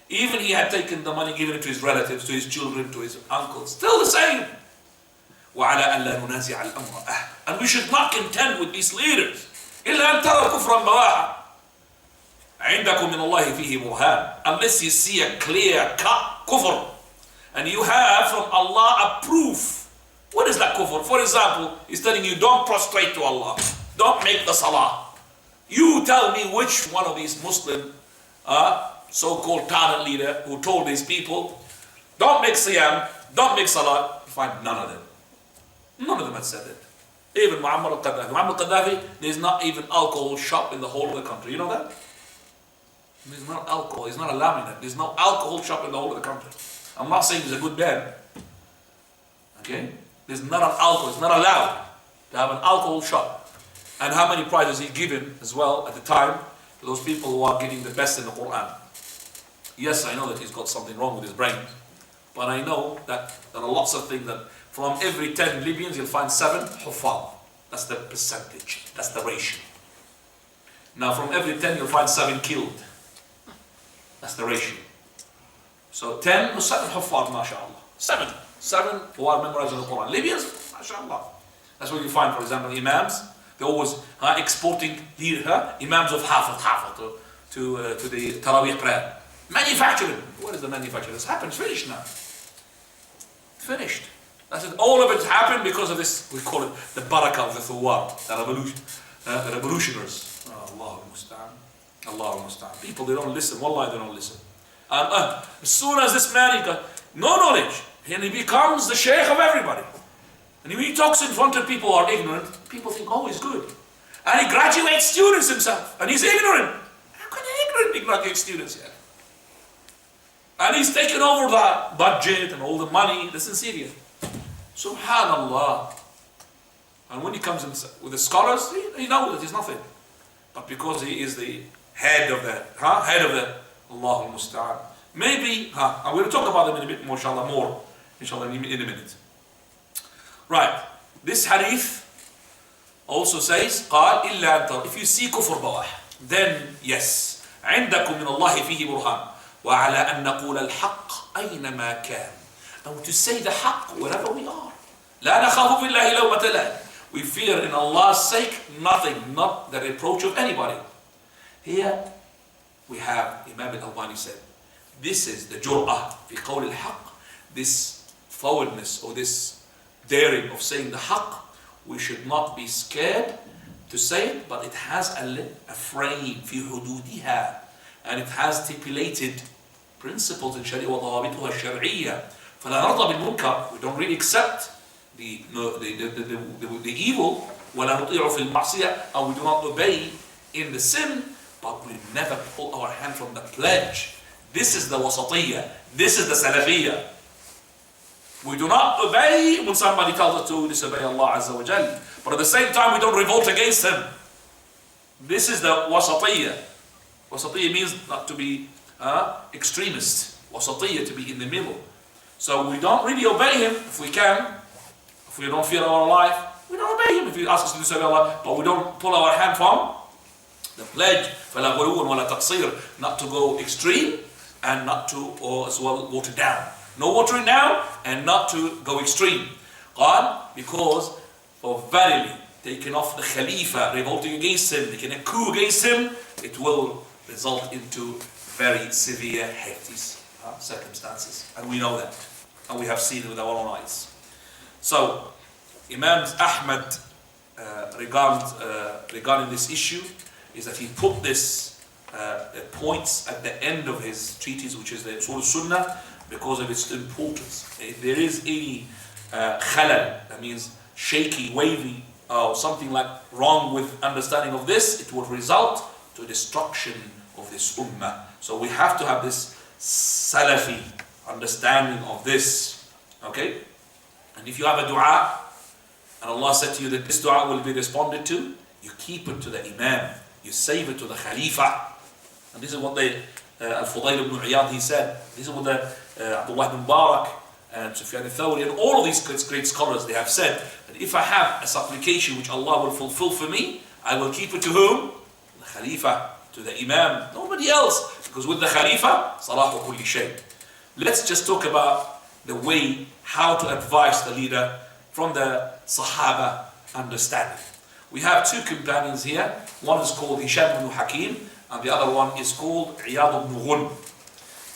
Even he had taken the money, given it to his relatives, to his children, to his uncles. Still the same. And we should not contend with these leaders. Unless you see a clear-cut kufr. And you have from Allah a proof. What is that kufr? For example, he's telling you, don't prostrate to Allah. Don't make the salah. You tell me which one of these Muslim so-called talent leader who told these people, don't make siyam, don't make salah. You find none of them. None of them had said it. Even Muammar al-Qaddafi. Muammar al-Qaddafi, there's not even alcohol shop in the whole of the country. You know that? There's not alcohol. He's not allowing it. There's no alcohol shop in the whole of the country. I'm not saying he's a good man. Okay? There's not an alcohol. It's not allowed. to have an alcohol shop. And how many prizes he given as well at the time to those people who are getting the best in the Quran. Yes, I know that he's got something wrong with his brain, but I know that there are lots of things that from every 10 Libyans you'll find 7 Huffaz. That's the percentage, that's the ratio. Now from every 10 you'll find 7 killed. That's the ratio. So 10 or 7 Huffaz, mashallah. 7 who are memorizing the Quran. Libyans, mashallah. That's what you find, for example, Imams. They're always exporting Imams of Hafid to the Taraweeh prayer. Manufacturing. What is the manufacturing? It's happened, it's finished now. Finished. That's it. All of it happened because of this, we call it the barakah of the Thuwar, the revolutionaries. Oh, Allahu Musta'an. Allahu Musta'an. People, they don't listen. Wallahi, they don't listen. As soon as this man, he got no knowledge, and he becomes the sheikh of everybody. And when he talks in front of people who are ignorant, people think, oh, he's good. And he graduates students himself, and he's ignorant. How can an ignorant graduate students yet? And he's taken over the budget and all the money. This in Syria. Subhanallah. And when he comes in with the scholars, he knows that he's nothing. But because he is the head of the Allahu Musta'an. Maybe, I'm going to talk about them in a bit more, inshallah, in a minute. Right, this hadith also says, قال إلا أنت, if you see kufr bawah, then yes, عندكم من الله فيه برهان, وعلى أن نقول الحق أينما كان. And to say the haqq wherever we are. لا نخاف في الله لومة لائم. We fear in Allah's sake nothing, not the reproach of anybody. Here we have Imam al-Albani said, this is the jur'ah fi qawl al-haqq, this forwardness or this daring of saying the haqq. We should not be scared to say it, but it has a frame fi hududiha, and it has stipulated principles in Sharia wa dawabituha shar'iyya. فلا نرضى بالمنكر, we don't really accept the evil, ولا نطيع في المعصية, and we do not obey in the sin, but we never pull our hand from the pledge. This is the wasatiyya, this is the salafiyyah. We do not obey when somebody tells us to disobey Allah Azza wa Jal, but at the same time we don't revolt against him. This is the wasatiyya. Wasatiyya means not to be extremist. Wasatiyya, to be in the middle. So we don't really obey him if we can. If we don't fear our life, we don't obey him if he asks us to disobey Allah, but we don't pull our hand from the pledge. فَلَا غُلُوٌ وَلَا تَقْصِيرٌ, not to go extreme and not to as well water down. No watering down and not to go extreme. قال, because for verily taking off the Khalifa, revolting against him, making a coup against him, it will result into very severe hefty circumstances. And we know that. And we have seen it with our own eyes. So, Imam Ahmad regarding this issue is that he put this points at the end of his treatise, which is the Sunnah, because of its importance. If there is any khalal, that means shaky, wavy, or something like wrong with understanding of this, it will result to destruction of this ummah. So we have to have this Salafi understanding of this. Okay? And if you have a dua, and Allah said to you that this dua will be responded to, you keep it to the Imam, you save it to the Khalifa. And this is what Al-Fudayl ibn Iyad, he said, this is what Abdullah ibn Mubarak and Sufyan al-Thawri and all of these great scholars, they have said that if I have a supplication which Allah will fulfill for me, I will keep it to whom? The Khalifa, to the Imam, nobody else. Because with the Khalifa, salahu kulli shay. Let's just talk about the way how to advise the leader from the Sahaba understanding. We have two companions here. One is called Hisham ibn Hakim, and the other one is called Iyad ibn Ghun.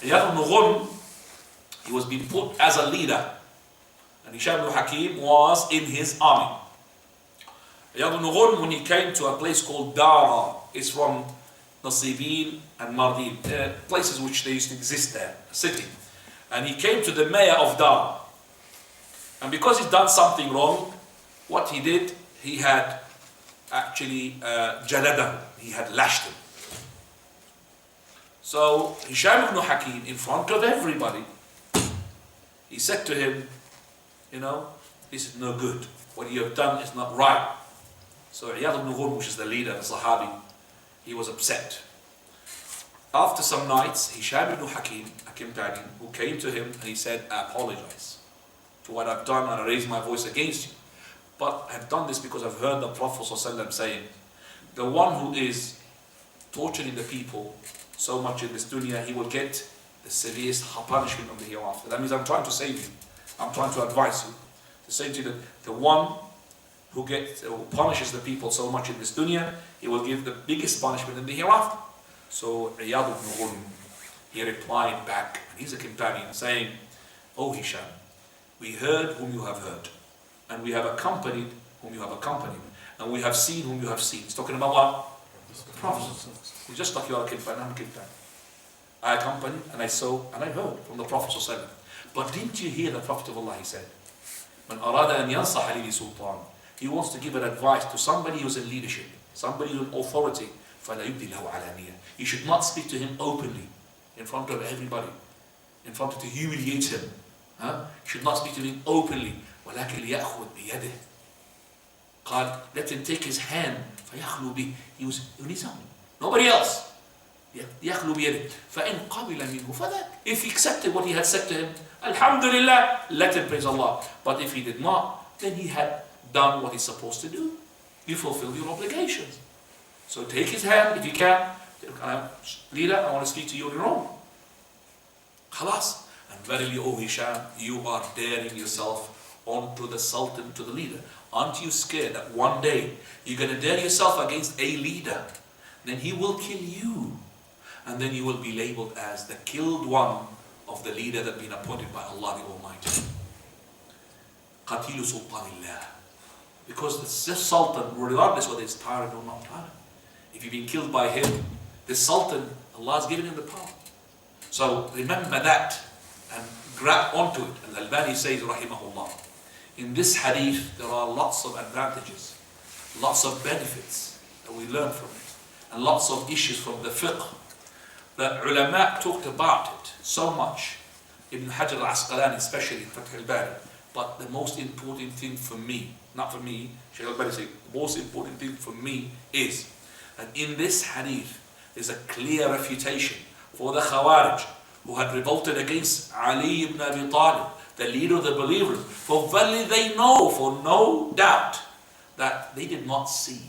Iyad ibn Ghun, he was being put as a leader, and Hisham ibn Hakim was in his army. Iyad ibn Ghun, when he came to a place called Dara, it's from Nasibin and Mardin, places which they used to exist there, a city. And he came to the mayor of Dara. And because he's done something wrong, what he did, he had actually jaladahu, he had lashed him. So Hisham ibn Hakim, in front of everybody, he said to him, you know, this is no good. what you have done is not right. So Iyad ibn Ghurm, which is the leader, the Sahabi, he was upset. After some nights, Hisham ibn Hakim Tani, who came to him and he said, I apologize for what I've done and I raised my voice against you. But I've done this because I've heard the Prophet ﷺ saying, the one who is torturing the people so much in this dunya, he will get the severest punishment on the hereafter. That means I'm trying to save you. I'm trying to advise you. To say to you that the one who punishes the people so much in this dunya, he will give the biggest punishment in the hereafter. So Iyad ibn Ghurm, he replied back, and he's a companion, saying, O Hisham, we heard whom you have heard, and we have accompanied whom you have accompanied, and we have seen whom you have seen. He's talking about what? The Prophet. He's just like you are a companion, I'm a companion. I accompanied, and I saw, and I heard from the Prophet ﷺ. But didn't you hear the Prophet of Allah, he said, من أراد أن ينصح لي سلطان, he wants to give an advice to somebody who's in leadership, somebody who's in authority, فلا يبدي له علانية. You should not speak to him openly, in front of everybody, in front of to humiliate him. You should not speak to him openly. ولكن ليأخذ بيده. قال, let him take his hand. فيخلو به. He was on his own. Nobody else. يخلو بيده. فإن قبل منه فذاك. If he accepted what he had said to him, Alhamdulillah, let him praise Allah. But if he did not, then he had done what he's supposed to do. You fulfill your obligations. So take his hand if you can. Leader, I want to speak to you on your own. Khalas. And verily, O Hisham, you are daring yourself onto the sultan, to the leader. Aren't you scared that one day you're going to dare yourself against a leader? Then he will kill you. And then you will be labeled as the killed one of the leader that been appointed by Allah the Almighty. Qatilu sultanillah. Because this sultan, regardless whether it's tyrant or not tyrant, if you've been killed by him, this sultan, Allah has given him the power. So remember that and grab onto it. And Al-Albani says, rahimahullah, in this hadith there are lots of advantages, lots of benefits that we learn from it, and lots of issues from the fiqh. The ulama talked about it so much, Ibn Hajar al-Asqalani especially in Fath al-Bari. But the most important thing for me, not for me, Sheikh al-Bari said, the most important thing for me is that in this hadith is a clear refutation for the Khawarij who had revolted against Ali ibn Abi Talib, the leader of the believers. For verily they know, for no doubt, that they did not see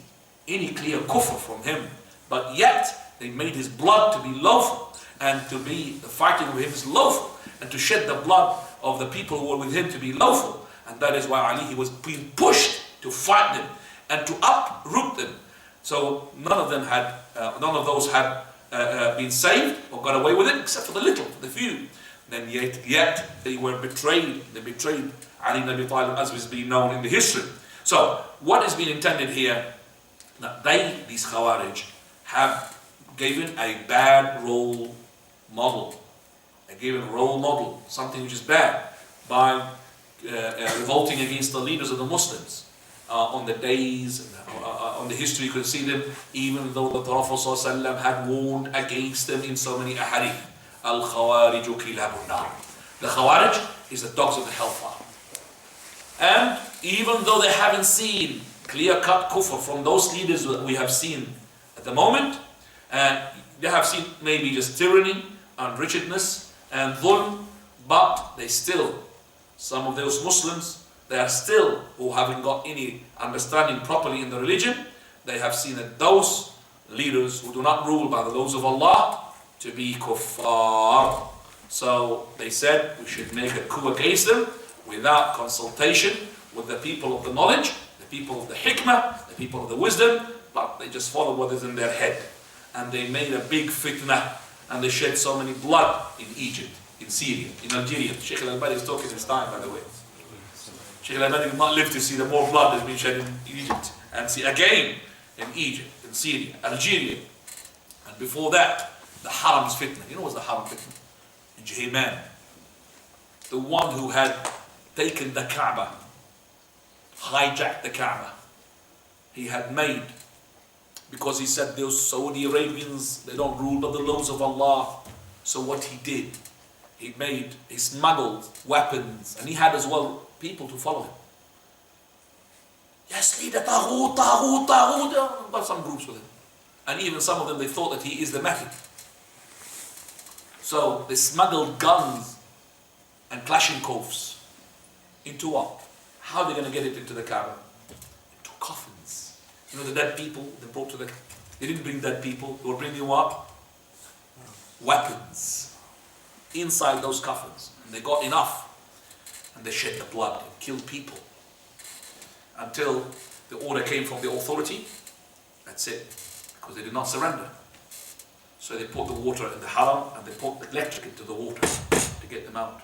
any clear kufr from him, but yet they made his blood to be lawful, and to be the fighting with him is lawful, and to shed the blood of the people who were with him to be lawful. And that is why Ali, he was being pushed to fight them and to uproot them. So none of those had been saved or got away with it, except for the little, for the few. Then yet they were betrayed. They betrayed Ali ibn Abi Talib, as is being known in the history. So what is being intended here? That these Khawarij, have given a bad role model. They gave a role model, something which is bad, by revolting against the leaders of the Muslims. On the days, on the history, you could see them, even though the Prophet ﷺ had warned against them in so many ahadith. Al-Khawariju kilabun nar. The Khawarij is the dogs of the hellfire. And even though they haven't seen clear-cut kufr from those leaders that we have seen at the moment, and they have seen maybe just tyranny and wretchedness and dhulm, but they still, some of those Muslims, they are still, who haven't got any understanding properly in the religion, they have seen that those leaders who do not rule by the laws of Allah to be kuffar. So they said we should make a coup against them without consultation with the people of the knowledge, the people of the hikmah, the people of the wisdom, but they just followed what is in their head. And they made a big fitna, and they shed so many blood in Egypt, in Syria, in Algeria. Sheikh al-Albani is talking this time, by the way. Sheikh al-Albani did not live to see the more blood that has been shed in Egypt, and see again in Egypt, in Syria, Algeria. And before that, the Haram's fitna. You know what's the Haram fitna? In Juhayman. The one who had taken the Kaaba, hijacked the Kaaba. He had made, because he said those Saudi Arabians, they don't rule by the laws of Allah. So what he did, he smuggled weapons, and he had as well people to follow him. Let's lead the Taghut, Taghut, Taghut. Got some groups with him. And even some of them, they thought that he is the Mahdi. So they smuggled guns and Kalashnikovs into what? How are they going to get it into the Kaaba? Into coffins. You know the dead people they brought to the... They didn't bring dead people. They were bringing what? Weapons inside those coffins. And they got enough. And they shed the blood and killed people. Until the order came from the authority. That's it. Because they did not surrender. So they put the water in the haram and they put the electric into the water to get them out.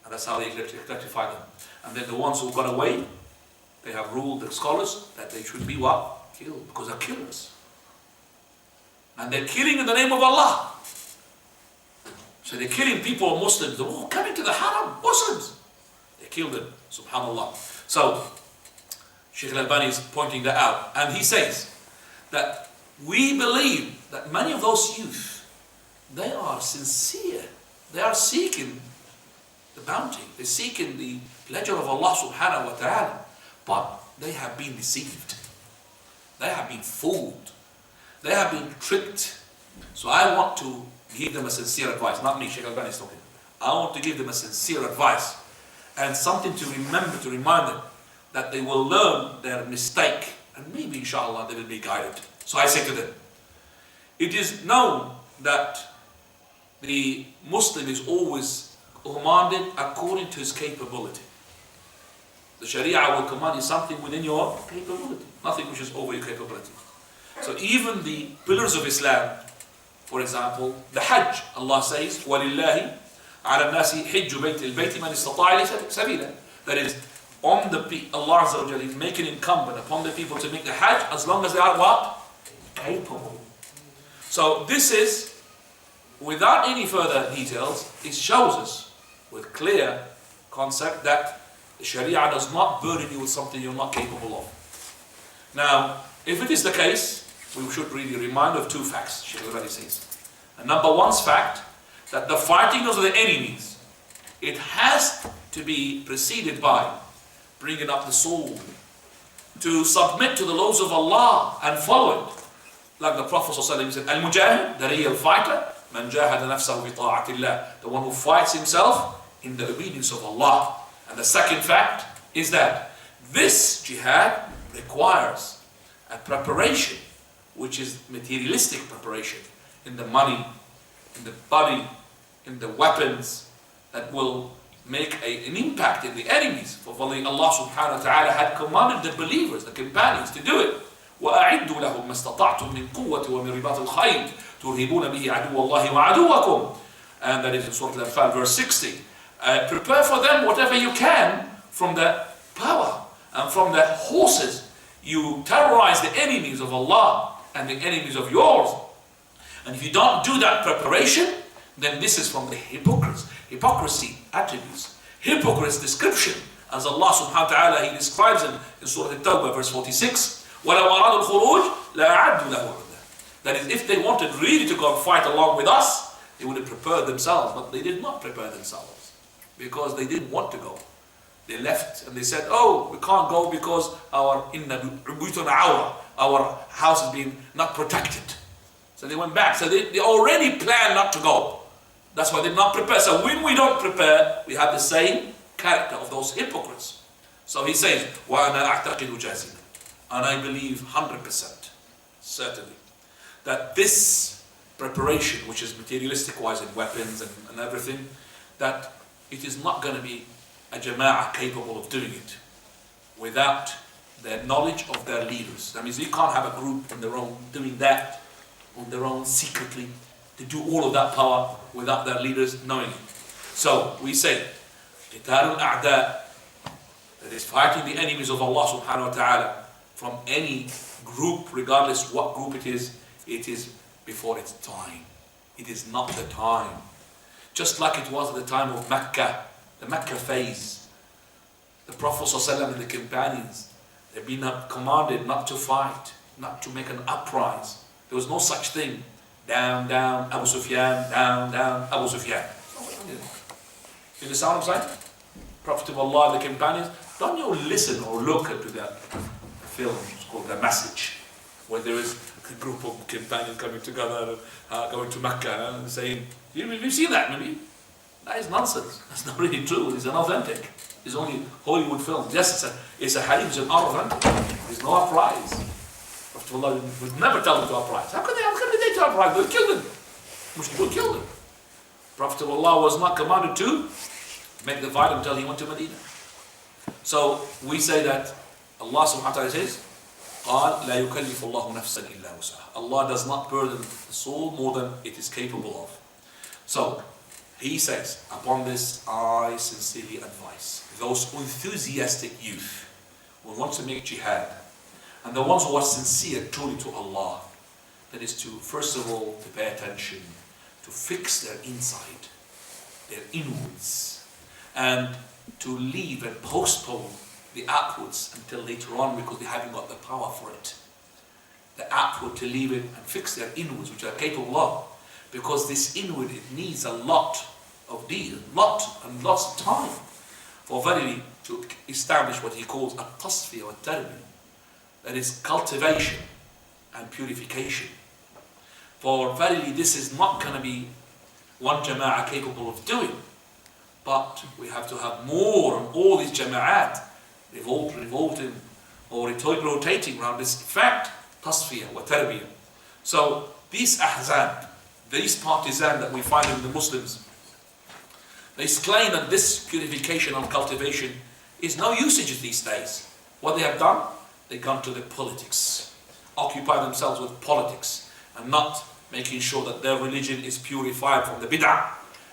And that's how they electrify them. And then the ones who got away, they have ruled the scholars that they should be what? Killed. Because they're killers. And they're killing in the name of Allah. So they're killing people, Muslims. They're all coming to the haram, Muslims. They killed them, subhanallah. So, Sheikh Al-Albani is pointing that out. And he says that we believe that many of those youth, they are sincere. They are seeking the bounty. They're seeking the pleasure of Allah subhanahu wa ta'ala. But they have been deceived. They have been fooled. They have been tricked. So I want to give them a sincere advice. Not me, Sheikh Al-Albani is talking. I want to give them a sincere advice. And something to remember, to remind them that they will learn their mistake. And maybe inshallah they will be guided. So I say to them, it is known that the Muslim is always commanded according to his capability. The Sharia will command you something within your capability, nothing which is over your capability. So even the pillars of Islam, for example, the Hajj, Allah says, وَلِلَّهِ عَلَى النَّاسِ حِجُّ بَيْتِ الْبَيْتِ مَنِ اسْتَطَاعَ إِلَيْهِ سَبِيلًا. That is, on the Allah Azza wa Jalla is making incumbent upon the people to make the Hajj as long as they are what? Capable. So this is, without any further details, it shows us with clear concept that the Sharia does not burden you with something you're not capable of. Now, if it is the case, we should really remind of two facts, Sheikh already says. And number one's fact, that the fighting of the enemies, it has to be preceded by bringing up the sword, to submit to the laws of Allah and follow it. Like the Prophet ﷺ said, Al-Mujahid, the real fighter, Man jahada nafsahu bi ta'atillah, the one who fights himself in the obedience of Allah. And the second fact is that this jihad requires a preparation, which is materialistic preparation, in the money, in the body, in the weapons, that will make an impact in the enemies. For Allah subhanahu wa ta'ala had commanded the believers, the companions, to do it. وَأَعِدُّوا لَهُمْ مَا اسْتَطَعْتُم مِّن قُوَّةٍ وَمِن رِبَاطِ الْخَيْلِ تُرْهِبُونَ بِهِ عَدُوَّ اللَّهِ وَعَدُوَّكُمْ. And that is in Surah Al-Anfal, verse 60. Prepare for them whatever you can from the power and from the horses. You terrorize the enemies of Allah and the enemies of yours. And if you don't do that preparation, then this is from the hypocrisy attributes. Hypocrite's description, as Allah subhanahu wa ta'ala, He describes it in Surah Al-Tawbah, verse 46. وَلَوْ أَرَادُوا الْخُرُوجِ لَأَعَدُّوا لَهُ عُدَّةً. That is, if they wanted really to go and fight along with us, they would have prepared themselves, but they did not prepare themselves because they didn't want to go. They left and they said, oh, we can't go because our house is being not protected. So they went back. So they already planned not to go. That's why they did not prepare. So when we don't prepare, we have the same character of those hypocrites. So he says, وَأَنَا أَعْتَقِدُ جَازِمًا. And I believe 100%, certainly, that this preparation, which is materialistic-wise in weapons and everything, that it is not going to be a jama'ah capable of doing it without the knowledge of their leaders. That means you can't have a group on their own doing that on their own secretly to do all of that power without their leaders knowing it. So we say, قِتَالُ الْأَعْدَاءِ, that is fighting the enemies of Allah subhanahu wa ta'ala from any group, regardless what group it is before its time. It is not the time. Just like it was at the time of Mecca, the Mecca phase. The Prophet ﷺ and the companions, they've been commanded not to fight, not to make an uprising. There was no such thing. Down, down, Abu Sufyan, down, down, Abu Sufyan. You understand what I'm saying? Prophet of Allah, the companions, Don't you listen or look into that film, it's called The Message, where there is a group of companions coming together, going to Mecca and saying, you've seen that maybe? That is nonsense. That's not really true. It's unauthentic. It's only Hollywood films. Yes, it's a hadith, it's unauthentic. There's no uprise. Prophet would never tell them to uprise. How can they to uprise? They'll kill them. Muslims will kill them. Prophet was not commanded to make the fight until he went to Medina. So we say that Allah subhanahu wa ta'ala says, قال لا يكلف الله نفسا إلا وسعها. Allah does not burden the soul more than it is capable of. So he says, upon this I sincerely advise those enthusiastic youth who want to make jihad, and the ones who are sincere truly to Allah, that is to, first of all, to pay attention, to fix their inside, their inwards, and to leave and postpone the outwards until later on, because they haven't got the power for it. The outward, to leave it and fix their inwards, which are capable of. Because this inward, it needs a lot of deal, lots of time for verily to establish what he calls a tasfiyah wa tarbiyah, that is cultivation and purification. For verily this is not going to be one jama'ah capable of doing, but we have to have more and all these jama'at revolting or rotating around this fact, tasfiyah wa tarbiyah. So these ahzab, these partisans that we find in the Muslims, they claim that this purification and cultivation is no usage these days. What they have done, they've gone to the politics, occupy themselves with politics, and not making sure that their religion is purified from the bid'ah,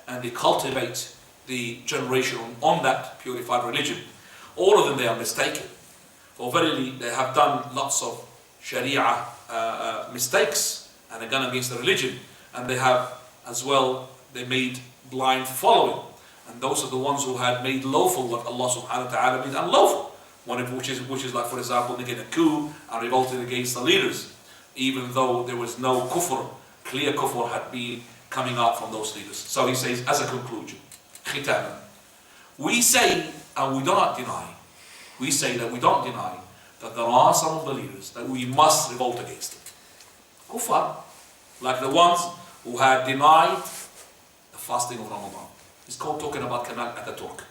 and they cultivate the generation on that purified religion. All of them, they are mistaken. For verily, they have done lots of sharia mistakes, and they've gone against the religion, and they have as well, they made blind following. And those are the ones who had made lawful what Allah subhanahu wa ta'ala made unlawful. One of which is like, for example, making a coup and revolting against the leaders, even though there was no kufr, clear kufr had been coming out from those leaders. So he says, as a conclusion, khitaman, we say, and we do not deny, we say that we don't deny that there are some of the leaders that we must revolt against it. Kufar, like the ones who had denied the fasting of Ramadan. It's called talking about Kemal Atatürk. Do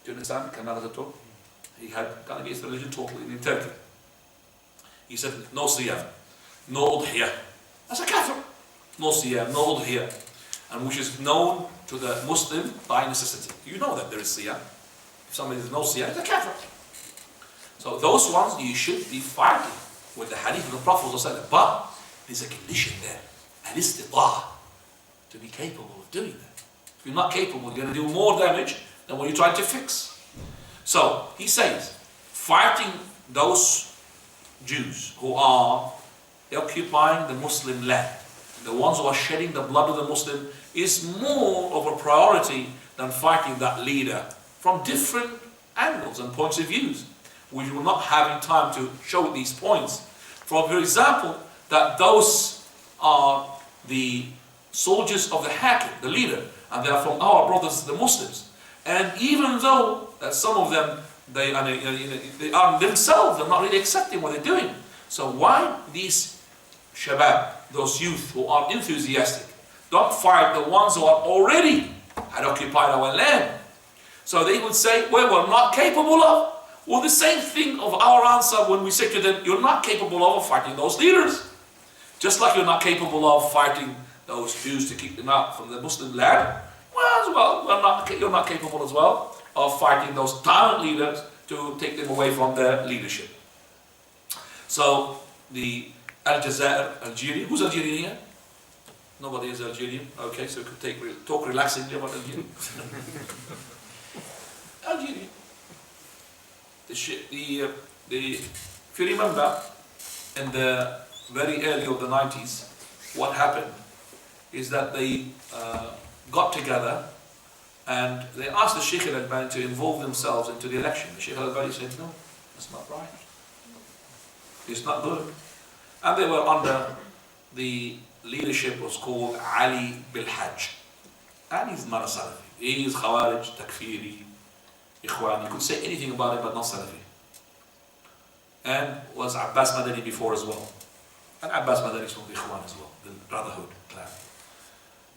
you understand Kemal Atatürk? He had gone against the religion totally in Turkey. He said, no siyam, no udhiyah. That's a kafir. No siyam, no udhiyah. And which is known to the Muslim by necessity. You know that there is siyam. If somebody says no siyam, it's a kafir. So those ones you should be fighting with the hadith of the Prophet ﷺ. But there's a condition there. Al-istita'ah. To be capable of doing that. If you're not capable, you're going to do more damage than what you're trying to fix. So, he says, fighting those Jews who are occupying the Muslim land, the ones who are shedding the blood of the Muslim, is more of a priority than fighting that leader from different angles and points of views. We will not have time to show these points. For example, that those are the soldiers of the Hakim, the leader, and they are from our brothers, the Muslims. And even though some of them, they are themselves, they're not really accepting what they're doing. So why these shabab, those youth who are enthusiastic, don't fight the ones who are already had occupied our land? So they would say, well, we're not capable of. Well, the same thing of our answer when we say to them, you're not capable of fighting those leaders. Just like you're not capable of fighting those Jews to keep them out from the Muslim land, you're not capable as well of fighting those tyrant leaders to take them away from their leadership. So the Aljazair, Algeria, who's Algerian here? Nobody is Algerian. Okay, so we could talk relaxingly about Algeria. Algeria. If you remember, in the very early of the 90s, what happened is that they got together and they asked the Sheikh al-Albani to involve themselves into the election. The Sheikh al-Albani said, no, that's not right. It's not good. And they were under the leadership was called Ali Bil Hajj. And he's not a Salafi. He is Khawarij, Takfiri, Ikhwan. You could say anything about him, but not Salafi. And was Abbas Madani before as well. And Abbas Madani is from the Ikhwan as well, the Brotherhood clan.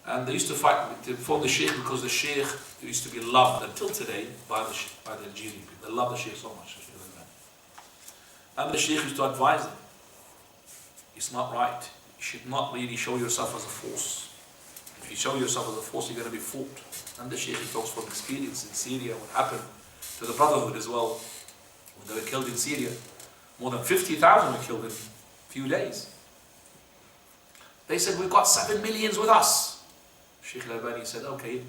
And they used to fight for the Sheikh because the Sheikh used to be loved until today by the Algerian people. They love the Sheikh so much. And the Sheikh used to advise them. It's not right. You should not really show yourself as a force. If you show yourself as a force, you're going to be fought. And the Sheikh talks from experience in Syria, what happened to the Brotherhood as well. When they were killed in Syria, more than 50,000 were killed in a few days. They said, we've got 7 million with us. Sheikh al-Albani said, okay,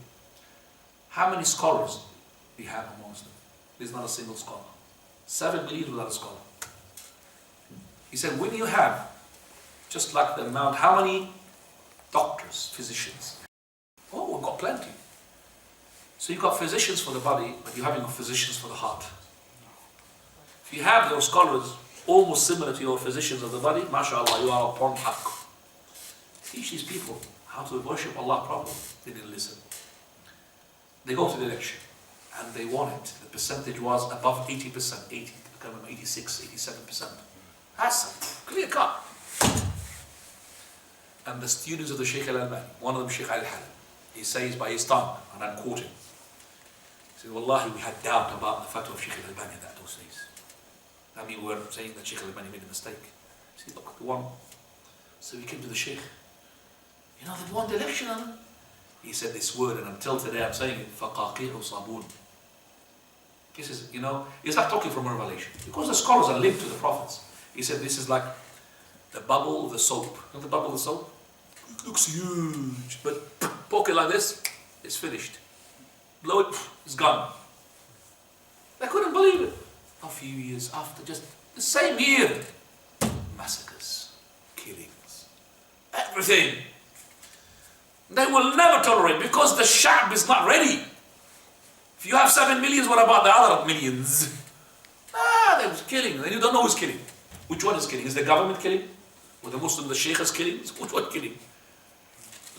how many scholars do we have amongst them? There's not a single scholar. 7 million without a scholar. He said, when you have, just like the amount, how many doctors, physicians? Oh, we've got plenty. So you've got physicians for the body, but you haven't got physicians for the heart. If you have those scholars almost similar to your physicians of the body, mashallah, you are upon haqq. Teach these people how to worship Allah properly. They didn't listen. They go to the election and they won it. The percentage was above 80%, 86, 87%. That's clear cut. And the students of the Sheikh al-Albani, one of them Sheikh al-Halal, he says by his tongue, and I'm quoting, he said, Wallahi, we had doubt about the fatwa of Sheikh al-Albani in those days. I mean, we were saying that Sheikh al-Albani made a mistake. He said, look, the one. So we came to the Sheikh. You know, they won the election. He said this word, and until today I'm saying it, فَقَاقِعُ صَابُونَ. He says, you know, he's not talking from revelation. Because the scholars are linked to the prophets. He said this is like the bubble of the soap. You know the bubble of the soap? It looks huge, but poke it like this, it's finished. Blow it, it's gone. They couldn't believe it. A few years after, just the same year, massacres, killings, everything. They will never tolerate because the Sha'b is not ready. If you have 7 million, what about the other millions? They was killing, and you don't know who's killing. Which one is killing? Is the government killing? Or the Muslim, the Sheikh is killing? Which one killing?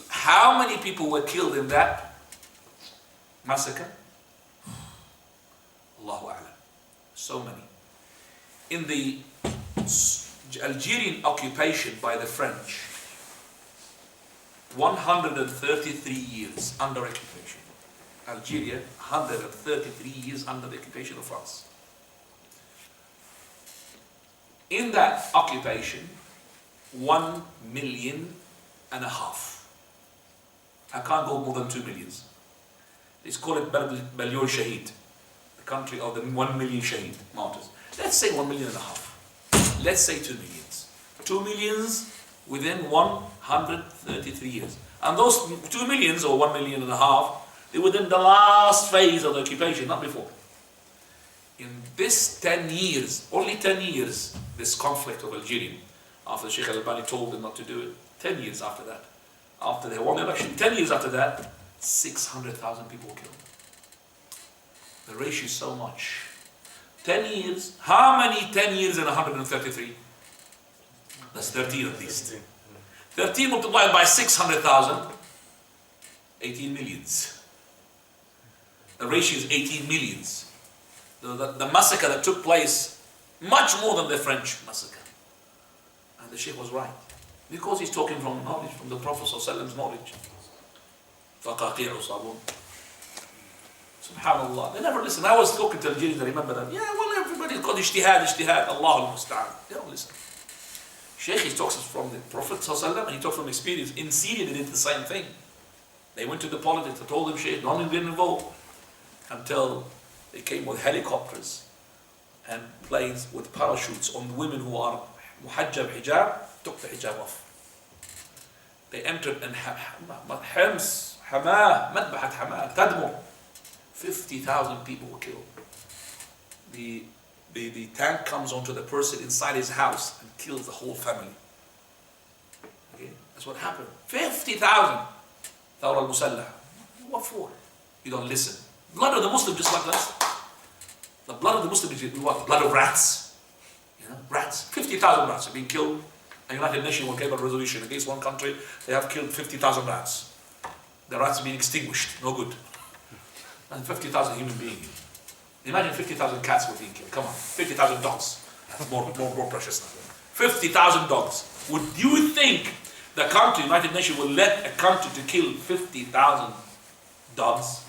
How many people were killed in that massacre? Allahu A'lam. So many. In the Algerian occupation by the French, 133 years under occupation. Algeria, 133 years under the occupation of France. In that occupation, 1.5 million. I can't go more than 2 millions. Let's call it Balyon Shahid, the country of the 1 million Shahid martyrs. Let's say 1.5 million. Let's say 2 millions. 2 millions within 133 years. And those 2 millions or 1.5 million, they were within the last phase of the occupation, not before. In this 10 years, only 10 years, this conflict of Algeria, after Sheikh al-Albani told them not to do it, 10 years after that, after they won the election, 10 years after that, 600,000 people were killed. The ratio is so much. 10 years, how many 10 years in 133? That's 13 at least. 13 multiplied by 600,000, 18 millions. The ratio is 18 millions. The massacre that took place, much more than the French massacre. And the Sheikh was right. Because he's talking from knowledge, from the Prophet ﷺ's knowledge. فَقَاقِعُ صَابُونَ. Subhanallah. They never listen. I was talking to Algerians, I remember that. Yeah, well, everybody's got ijtihad, Allah al-Musta'an. They don't listen. Sheikh, he talks from the Prophet ﷺ, and he talks from experience. In Syria, they did the same thing. They went to the politics, they told them, Sheikh, don't get involved. Until they came with helicopters and planes with parachutes on women who are muhajjab hijab, took the hijab off. They entered in Hims, Hamah, Madbahat Hamah, Tadmur. 50,000 people were killed. The tank comes onto the person inside his house and kills the whole family. Okay? That's what happened. 50,000. Thawra al-Musallah. What for? You don't listen. Blood of the Muslim just like that. The blood of the Muslim is what? Blood of rats. You know, rats. 50,000 rats have been killed. The United Nations will give a resolution against one country. They have killed 50,000 rats. The rats have been extinguished. No good. And 50,000 human beings. Imagine 50,000 cats were being killed. Come on, 50,000 dogs. That's more precious now. 50,000 dogs. Would you think the country, United Nations, will let a country to kill 50,000 dogs?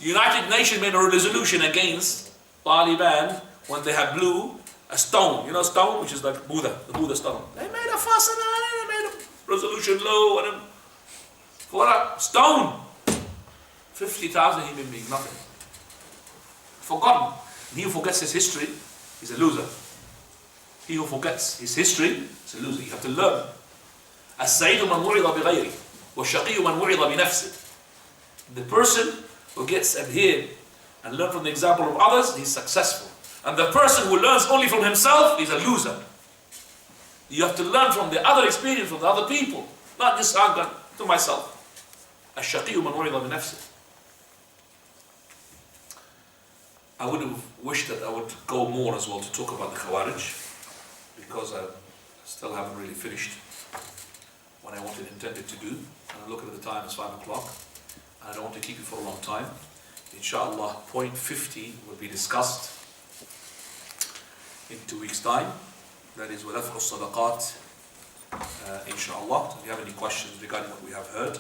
United Nations made a resolution against Taliban when they had blew a stone. You know stone, which is like Buddha, the Buddha stone. They made a fuss about it, they made a resolution law and for a stone. 50,000 human beings, nothing. Forgotten. And he who forgets his history is a loser. He who forgets his history is a loser. You have to learn. السعيد من وعظ بغيره والشقي من وعظ بنفسه. The person who gets adhered and learn from the example of others, he's successful. And the person who learns only from himself is a loser. You have to learn from the other experience, from the other people, not just to myself. الشقي من وعظ بنفسه. I would have wished that I would go more as well to talk about the Khawarij, because I still haven't really finished what I intended to do. And I look at the time, it's 5 o'clock, and I don't want to keep you for a long time. Inshallah, point 50 will be discussed in 2 weeks' time. That is وَدَفْعُ الصَّدَقَاتِ inshallah. So if you have any questions regarding what we have heard,